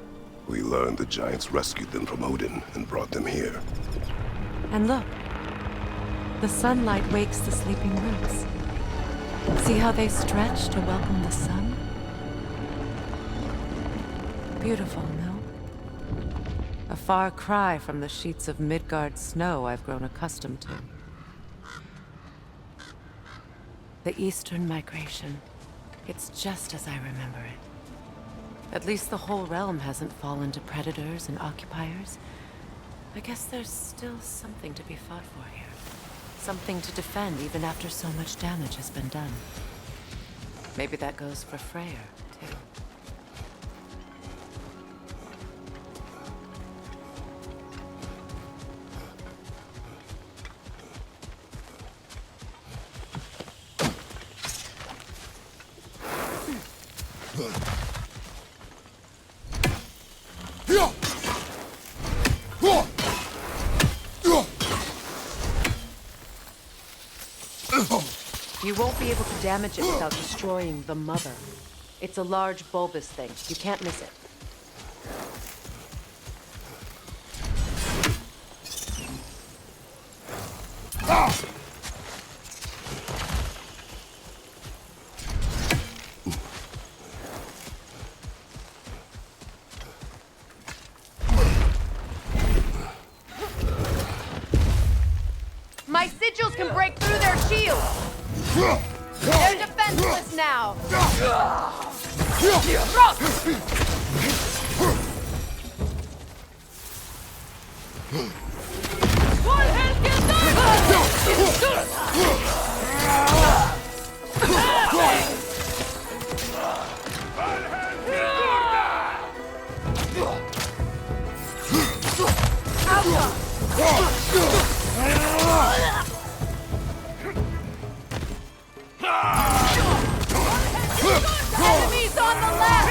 Speaker 1: We learned the giants rescued them from Odin and brought them here.
Speaker 2: And look. The sunlight wakes the sleeping roots. See how they stretch to welcome the sun? Beautiful, no? A far cry from the sheets of Midgard snow I've grown accustomed to. The Eastern migration. It's just as I remember it. At least the whole realm hasn't fallen to predators and occupiers. I guess there's still something to be fought for here. Something to defend even after so much damage has been done. Maybe that goes for Freyr, too. You won't be able to damage it without destroying the mother. It's a large bulbous thing. You can't miss it. My sigils can break through their shields! They're defenseless now! Enemies on the left!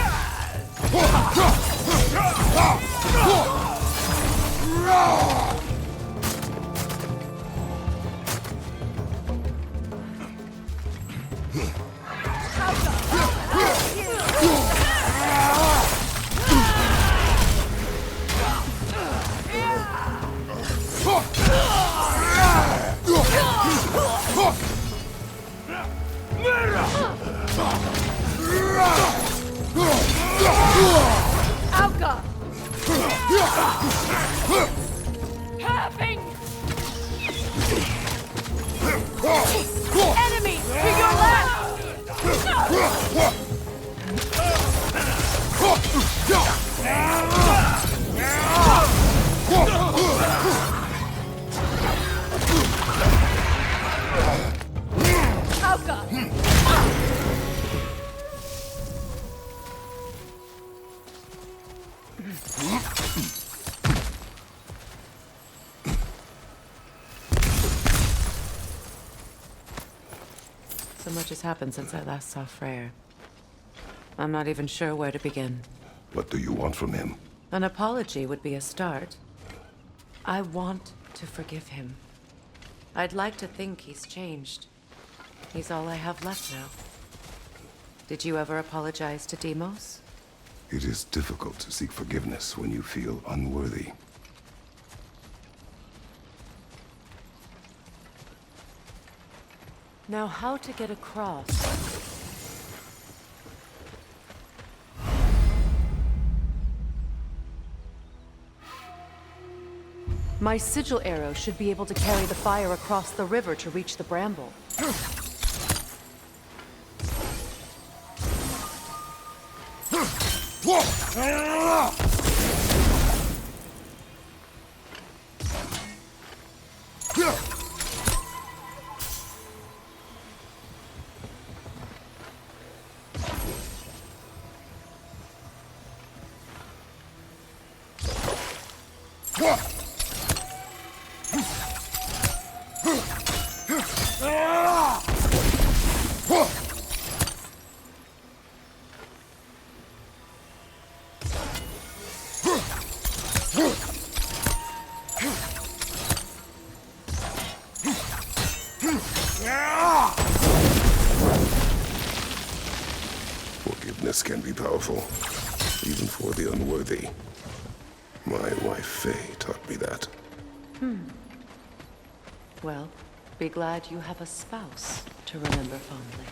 Speaker 2: Alka! Having! Enemy to your left! Alka! So much has happened since I last saw Freyr. I'm not even sure where to begin.
Speaker 1: What do you want from him?
Speaker 2: An apology would be a start. I want to forgive him. I'd like to think he's changed. He's all I have left now. Did you ever apologize to Deimos?
Speaker 1: It is difficult to seek forgiveness when you feel unworthy.
Speaker 2: Now, how to get across? My sigil arrow should be able to carry the fire across the river to reach the bramble.
Speaker 1: Forgiveness can be powerful, even for the unworthy. My wife Faye taught me that.
Speaker 2: Well, be glad you have a spouse to remember fondly.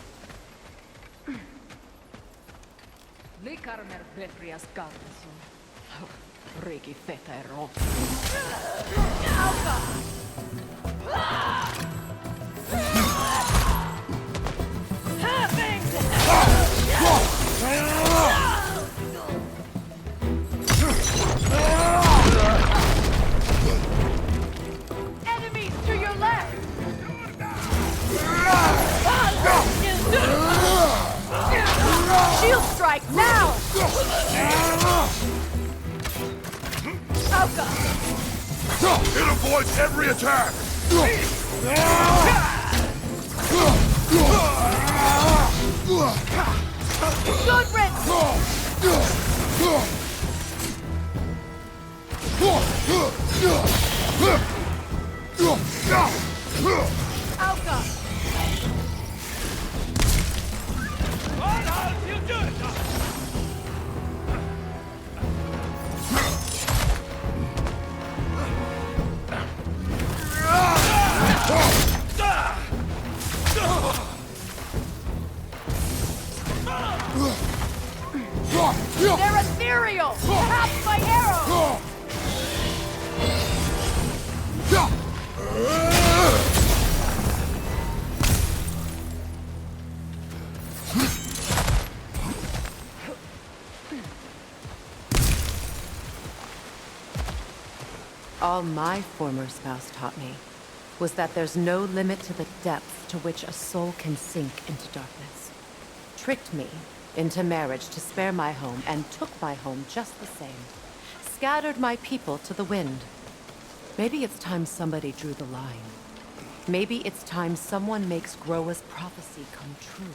Speaker 2: Enemies to your left! Shield strike now! Alka!
Speaker 1: It avoids every attack!
Speaker 2: Good riddance! Alka! They're ethereal! Perhaps my arrow! All my former spouse taught me was that there's no limit to the depth to which a soul can sink into darkness. Tricked me into marriage to spare my home and took my home just the same. Scattered my people to the wind. Maybe it's time somebody drew the line. Maybe it's time someone makes Groa's prophecy come true.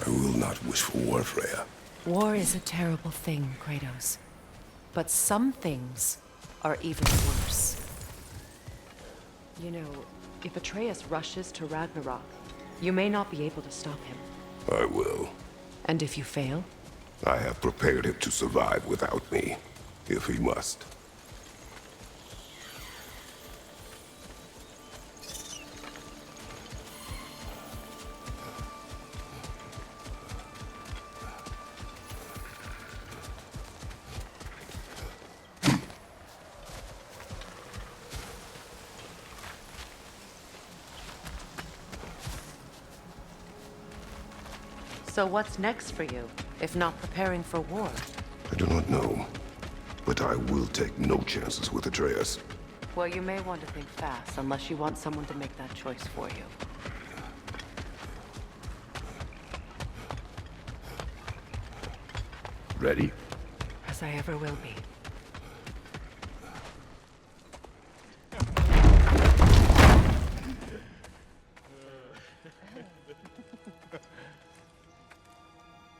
Speaker 1: I will not wish for war, Freya.
Speaker 2: War is a terrible thing, Kratos. But some things are even worse. You know, if Atreus rushes to Ragnarok, you may not be able to stop him.
Speaker 1: I will.
Speaker 2: And if you fail?
Speaker 1: I have prepared him to survive without me, if he must.
Speaker 2: So what's next for you, if not preparing for war?
Speaker 1: I do not know, but I will take no chances with Atreus.
Speaker 2: Well, you may want to think fast, unless you want someone to make that choice for you.
Speaker 1: Ready?
Speaker 2: As I ever will be.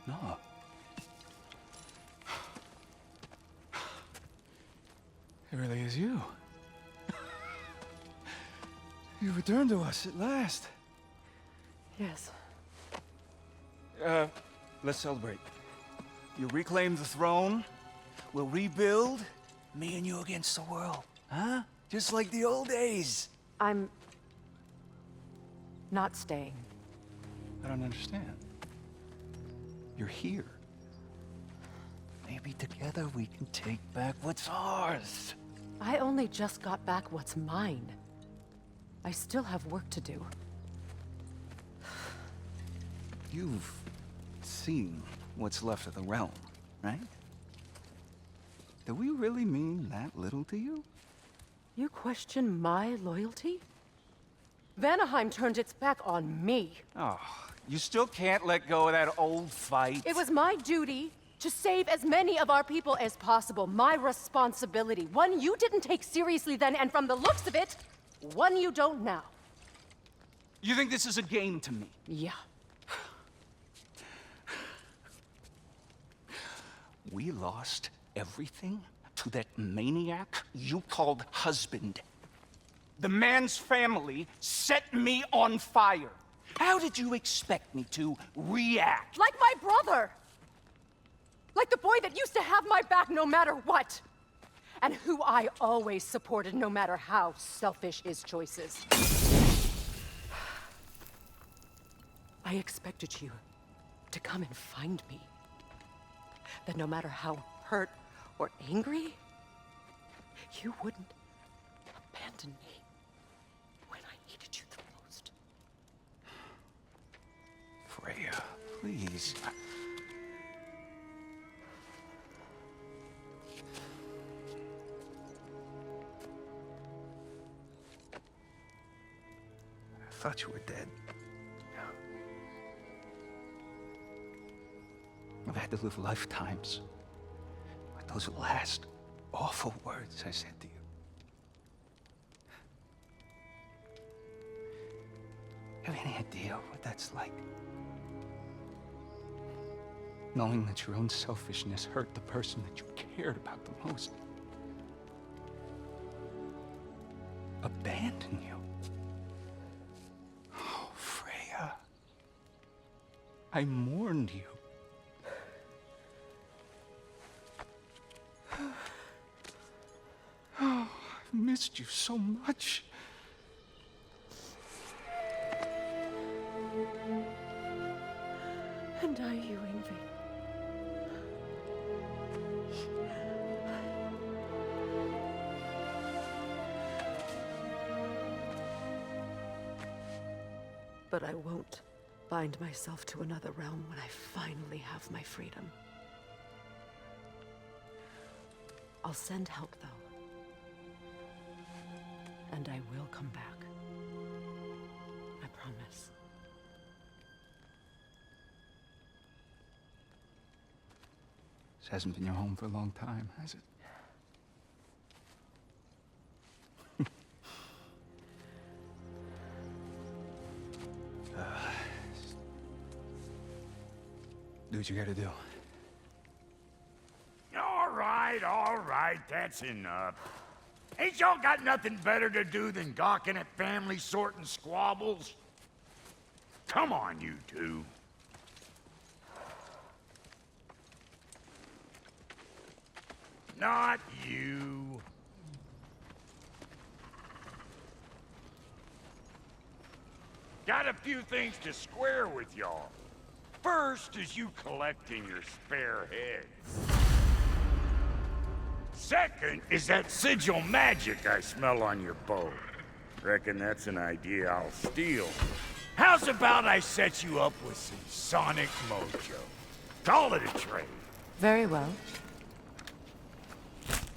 Speaker 5: No. It really is you. You returned to us at last.
Speaker 2: Yes.
Speaker 4: Let's celebrate. You reclaim the throne, we'll rebuild, me and you against the world. Huh? Just like the old days.
Speaker 2: I'm... not staying.
Speaker 5: I don't understand. You're here.
Speaker 4: Maybe together we can take back what's ours.
Speaker 2: I only just got back what's mine. I still have work to do.
Speaker 5: You've seen what's left of the realm, right? Do we really mean that little to you?
Speaker 2: You question my loyalty? Vanaheim turned its back on me.
Speaker 4: Oh, you still can't let go of that old fight?
Speaker 2: It was my duty to save as many of our people as possible. My responsibility. One you didn't take seriously then, and from the looks of it, one you don't now.
Speaker 4: You think this is a game to me?
Speaker 2: Yeah.
Speaker 4: We lost everything to that maniac you called husband. The man's family set me on fire. How did you expect me to react?
Speaker 2: Like my brother! Like the boy that used to have my back no matter what! And who I always supported no matter how selfish his choices. I expected you to come and find me. That no matter how hurt or angry, you wouldn't abandon me when I needed you the most.
Speaker 4: Freya, please. I thought you were dead. I've had to live lifetimes with those last awful words I said to you. Have any idea what that's like?
Speaker 5: Knowing that your own selfishness hurt the person that you cared about the most. Abandon you. Oh, Freya. I mourned you. Oh, I've missed you so much.
Speaker 9: And I you, Yngvi. But I won't bind myself to another realm when I finally have my freedom. I'll send help, though. And I will come back. I promise.
Speaker 5: This hasn't been your home for a long time, has it? Do what you gotta do.
Speaker 3: All right, that's enough. Ain't y'all got nothing better to do than gawking at family sorting squabbles? Come on, you two. Not you. Got a few things to square with y'all. First is you collecting your spare heads. Second is that sigil magic I smell on your bow. Reckon that's an idea I'll steal. How's about I set you up with some sonic mojo? Call it a trade.
Speaker 2: Very well.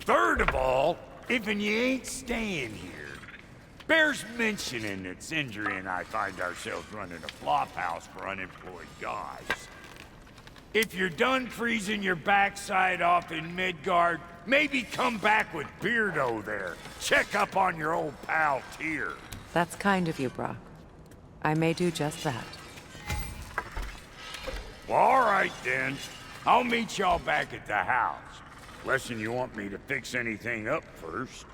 Speaker 3: Third of all, if you ain't staying here, bears mentioning that Sindri and I find ourselves running a flop house for unemployed guys. If you're done freezing your backside off in Midgard, maybe come back with Beardo there. Check up on your old pal Tyr.
Speaker 2: That's kind of you, Brock. I may do just that.
Speaker 3: Well, all right then. I'll meet y'all back at the house. Unless you want me to fix anything up first.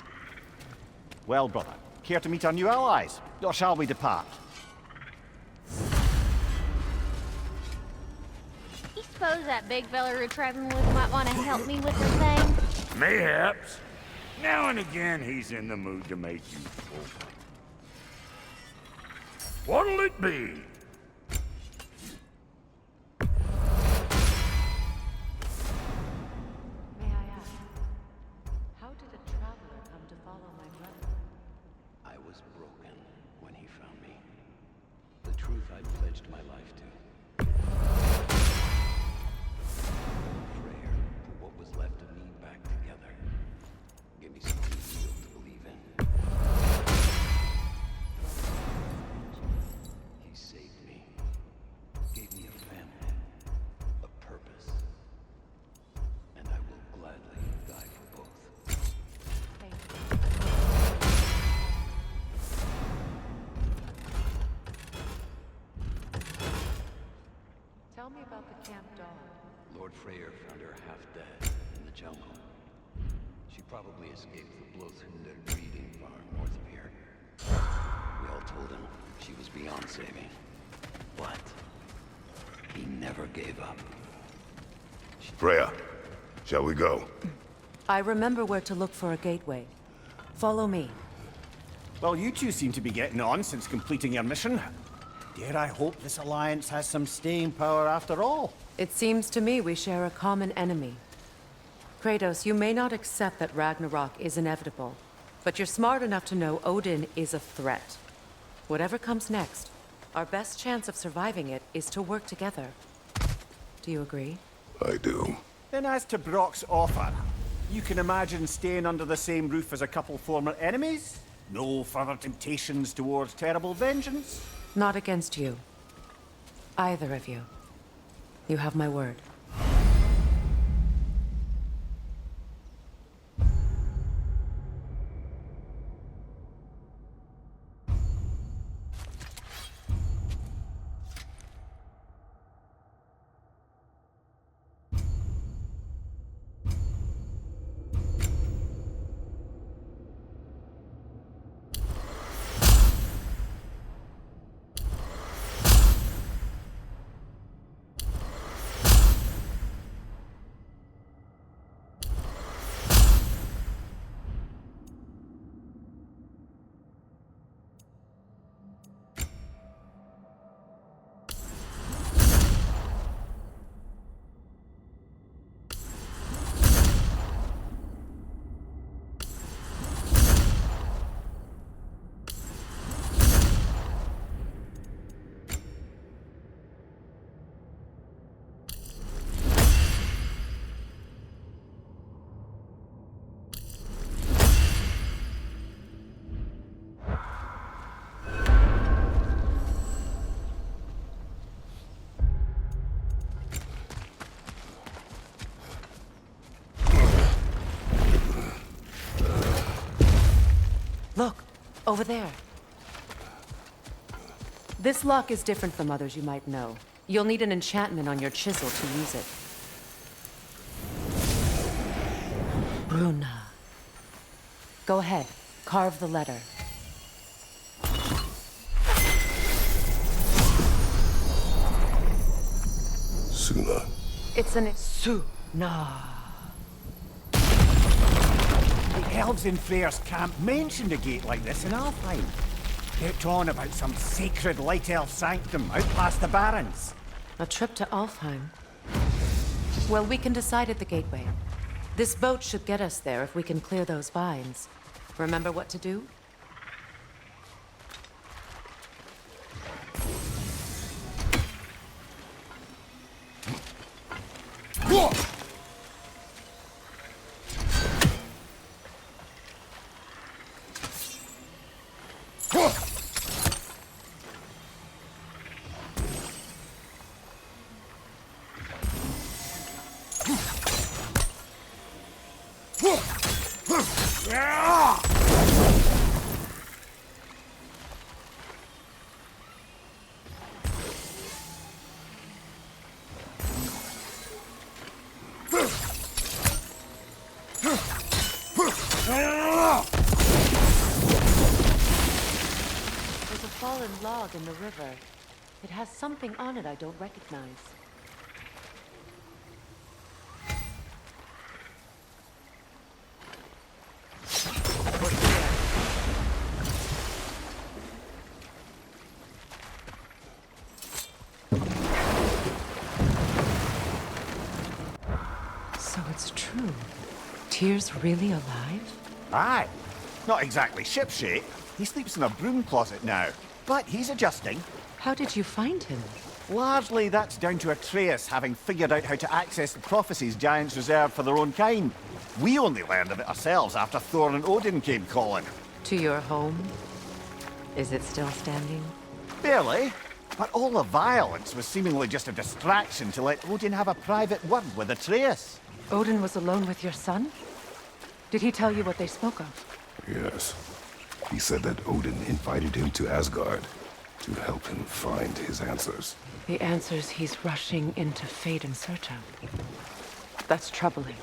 Speaker 10: Well, brother, care to meet our new allies? Or shall we depart?
Speaker 7: You suppose that big fella we're traveling with might want to help me with the thing?
Speaker 3: Mayhaps. Now and again, he's in the mood to make useful. What'll it be?
Speaker 2: May I ask, how did a traveler come to follow my brother?
Speaker 11: I was broken when he found me. The truth I pledged my life to. Prayer put what was left of me back together. Give me something real to believe in. He saved me. Gave me a family. A purpose. And I will gladly die for both.
Speaker 2: Thank you. Tell me about the camp dog.
Speaker 11: Lord Freyr found her half dead in the jungle. She probably escaped the Blothhunder breeding farm north of here. We all told him she was beyond saving. But he never gave up.
Speaker 1: Freya, shall we go?
Speaker 2: I remember where to look for a gateway. Follow me.
Speaker 10: Well, you two seem to be getting on since completing your mission. Dare I hope this alliance has some staying power after all?
Speaker 2: It seems to me we share a common enemy. Kratos, you may not accept that Ragnarok is inevitable, but you're smart enough to know Odin is a threat. Whatever comes next, our best chance of surviving it is to work together. Do you agree?
Speaker 1: I do.
Speaker 10: Then as to Brock's offer, you can imagine staying under the same roof as a couple former enemies? No further temptations towards terrible vengeance?
Speaker 2: Not against you. Either of you. You have my word. Over there. This lock is different from others you might know. You'll need an enchantment on your chisel to use it. Bruna. Go ahead. Carve the letter.
Speaker 1: Suna.
Speaker 2: It's an Suna.
Speaker 10: The elves in Freyr's camp mentioned a gate like this in Alfheim. Kept on about some sacred light elf sanctum out past the Barrens.
Speaker 2: A trip to Alfheim. Well, we can decide at the gateway. This boat should get us there if we can clear those vines. Remember what to do? There's a fallen log in the river. It has something on it I don't recognize. So it's true. Tyr's really alive?
Speaker 10: Aye. Not exactly shipshape. He sleeps in a broom closet now. But he's adjusting.
Speaker 2: How did you find him?
Speaker 10: Largely that's down to Atreus having figured out how to access the prophecies giants reserved for their own kind. We only learned of it ourselves after Thor and Odin came calling.
Speaker 2: To your home? Is it still standing?
Speaker 10: Barely. But all the violence was seemingly just a distraction to let Odin have a private word with Atreus.
Speaker 2: Odin was alone with your son? Did he tell you what they spoke of?
Speaker 1: Yes. He said that Odin invited him to Asgard to help him find his answers.
Speaker 2: The answers he's rushing into fate in search of. That's troubling.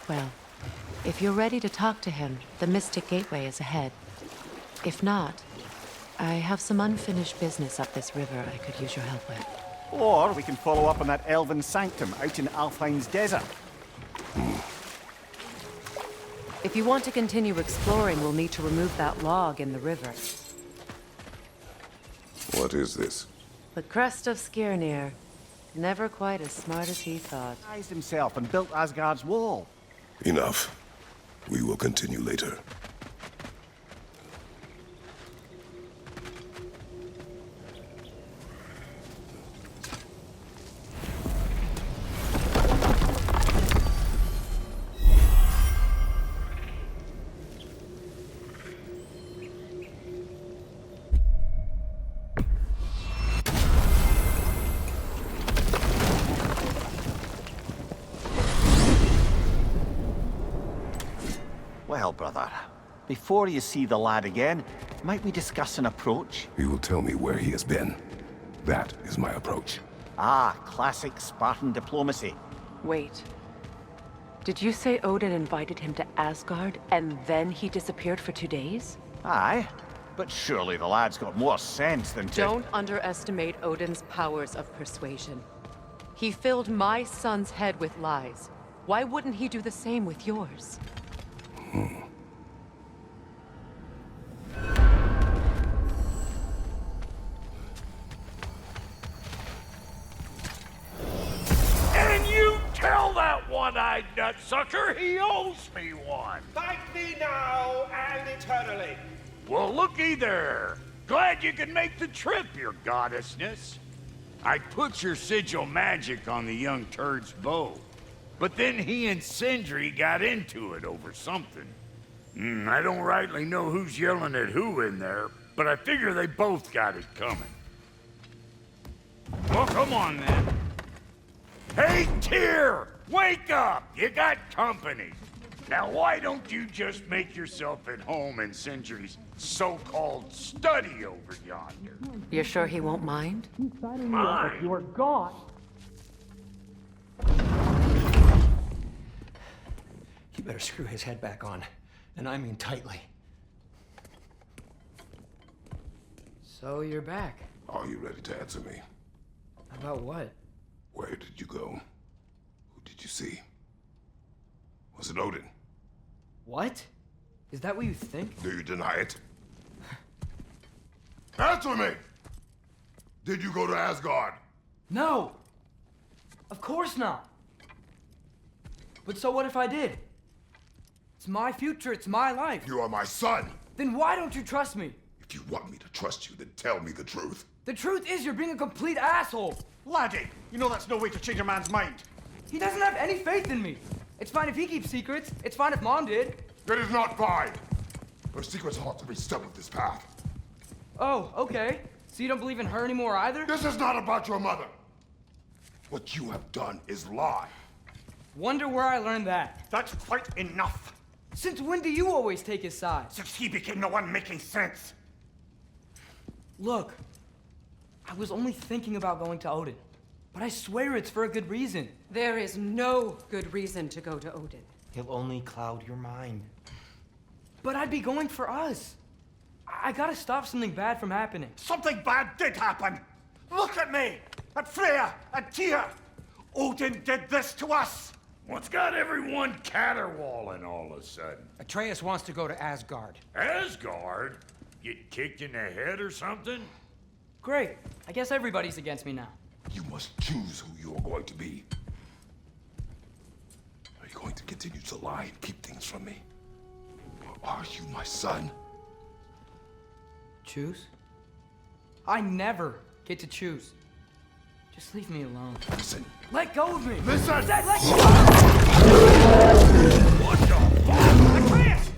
Speaker 2: Well, if you're ready to talk to him, the Mystic Gateway is ahead. If not, I have some unfinished business up this river I could use your help with.
Speaker 10: Or we can follow up on that elven sanctum out in Alfheim's desert.
Speaker 2: If you want to continue exploring, we'll need to remove that log in the river.
Speaker 1: What is this?
Speaker 2: The crest of Skirnir. Never quite as smart as he thought.
Speaker 10: Disguised himself and built Asgard's wall.
Speaker 1: Enough. We will continue later.
Speaker 10: Well, brother, before you see the lad again, might we discuss an approach?
Speaker 1: He will tell me where he has been. That is my approach.
Speaker 10: Ah, classic Spartan diplomacy.
Speaker 2: Wait. Did you say Odin invited him to Asgard, and then he disappeared for 2 days?
Speaker 10: Aye, but surely the lad's got more sense than to...
Speaker 2: Don't underestimate Odin's powers of persuasion. He filled my son's head with lies. Why wouldn't he do the same with yours?
Speaker 3: And you tell that one-eyed nutsucker he owes me one.
Speaker 12: Thank thee now and eternally.
Speaker 3: Well, looky there. Glad you could make the trip, your goddessness. I put your sigil magic on the young turd's bow, but then he and Sindri got into it over something. I don't rightly know who's yelling at who in there, but I figure they both got it coming. Well, come on then. Hey, Tyr! Wake up! You got company. Now, why don't you just make yourself at home in Sindri's so-called study over yonder?
Speaker 2: You're sure he won't mind?
Speaker 3: Mine?
Speaker 13: You're gone. You better screw his head back on, and I mean tightly.
Speaker 14: So you're back.
Speaker 1: Are you ready to answer me?
Speaker 14: About what?
Speaker 1: Where did you go? Who did you see? Was it Odin?
Speaker 14: What? Is that what you think?
Speaker 1: Do you deny it? Answer me! Did you go to Asgard?
Speaker 14: No! Of course not! But so what if I did? It's my future, it's my life.
Speaker 1: You are my son!
Speaker 14: Then why don't you trust me?
Speaker 1: If you want me to trust you, then tell me the truth.
Speaker 14: The truth is you're being a complete asshole!
Speaker 10: Laddie, you know that's no way to change a man's mind.
Speaker 14: He doesn't have any faith in me. It's fine if he keeps secrets. It's fine if Mom did.
Speaker 1: It is not fine! Her secrets ought to be stuck with this path.
Speaker 14: Oh, okay. So you don't believe in her anymore either?
Speaker 1: This is not about your mother! What you have done is lie.
Speaker 14: Wonder where I learned that.
Speaker 10: That's quite enough.
Speaker 14: Since when do you always take his side?
Speaker 10: Since he became the one making sense.
Speaker 14: Look, I was only thinking about going to Odin, but I swear it's for a good reason.
Speaker 2: There is no good reason to go to Odin.
Speaker 13: He'll only cloud your mind.
Speaker 14: But I'd be going for us. I gotta stop something bad from happening.
Speaker 10: Something bad did happen. Look at me, at Freya, at Tyr. Odin did this to us.
Speaker 3: What's got everyone caterwauling all of a sudden?
Speaker 13: Atreus wants to go to Asgard.
Speaker 3: Asgard? Get kicked in the head or something?
Speaker 14: Great. I guess everybody's against me now.
Speaker 1: You must choose who you are going to be. Are you going to continue to lie and keep things from me? Or are you my son?
Speaker 14: Choose? I never get to choose. Just leave me alone.
Speaker 1: Listen.
Speaker 14: Let go of me!
Speaker 1: Listen!
Speaker 14: I said let go!
Speaker 3: What the fuck?
Speaker 10: Atreus!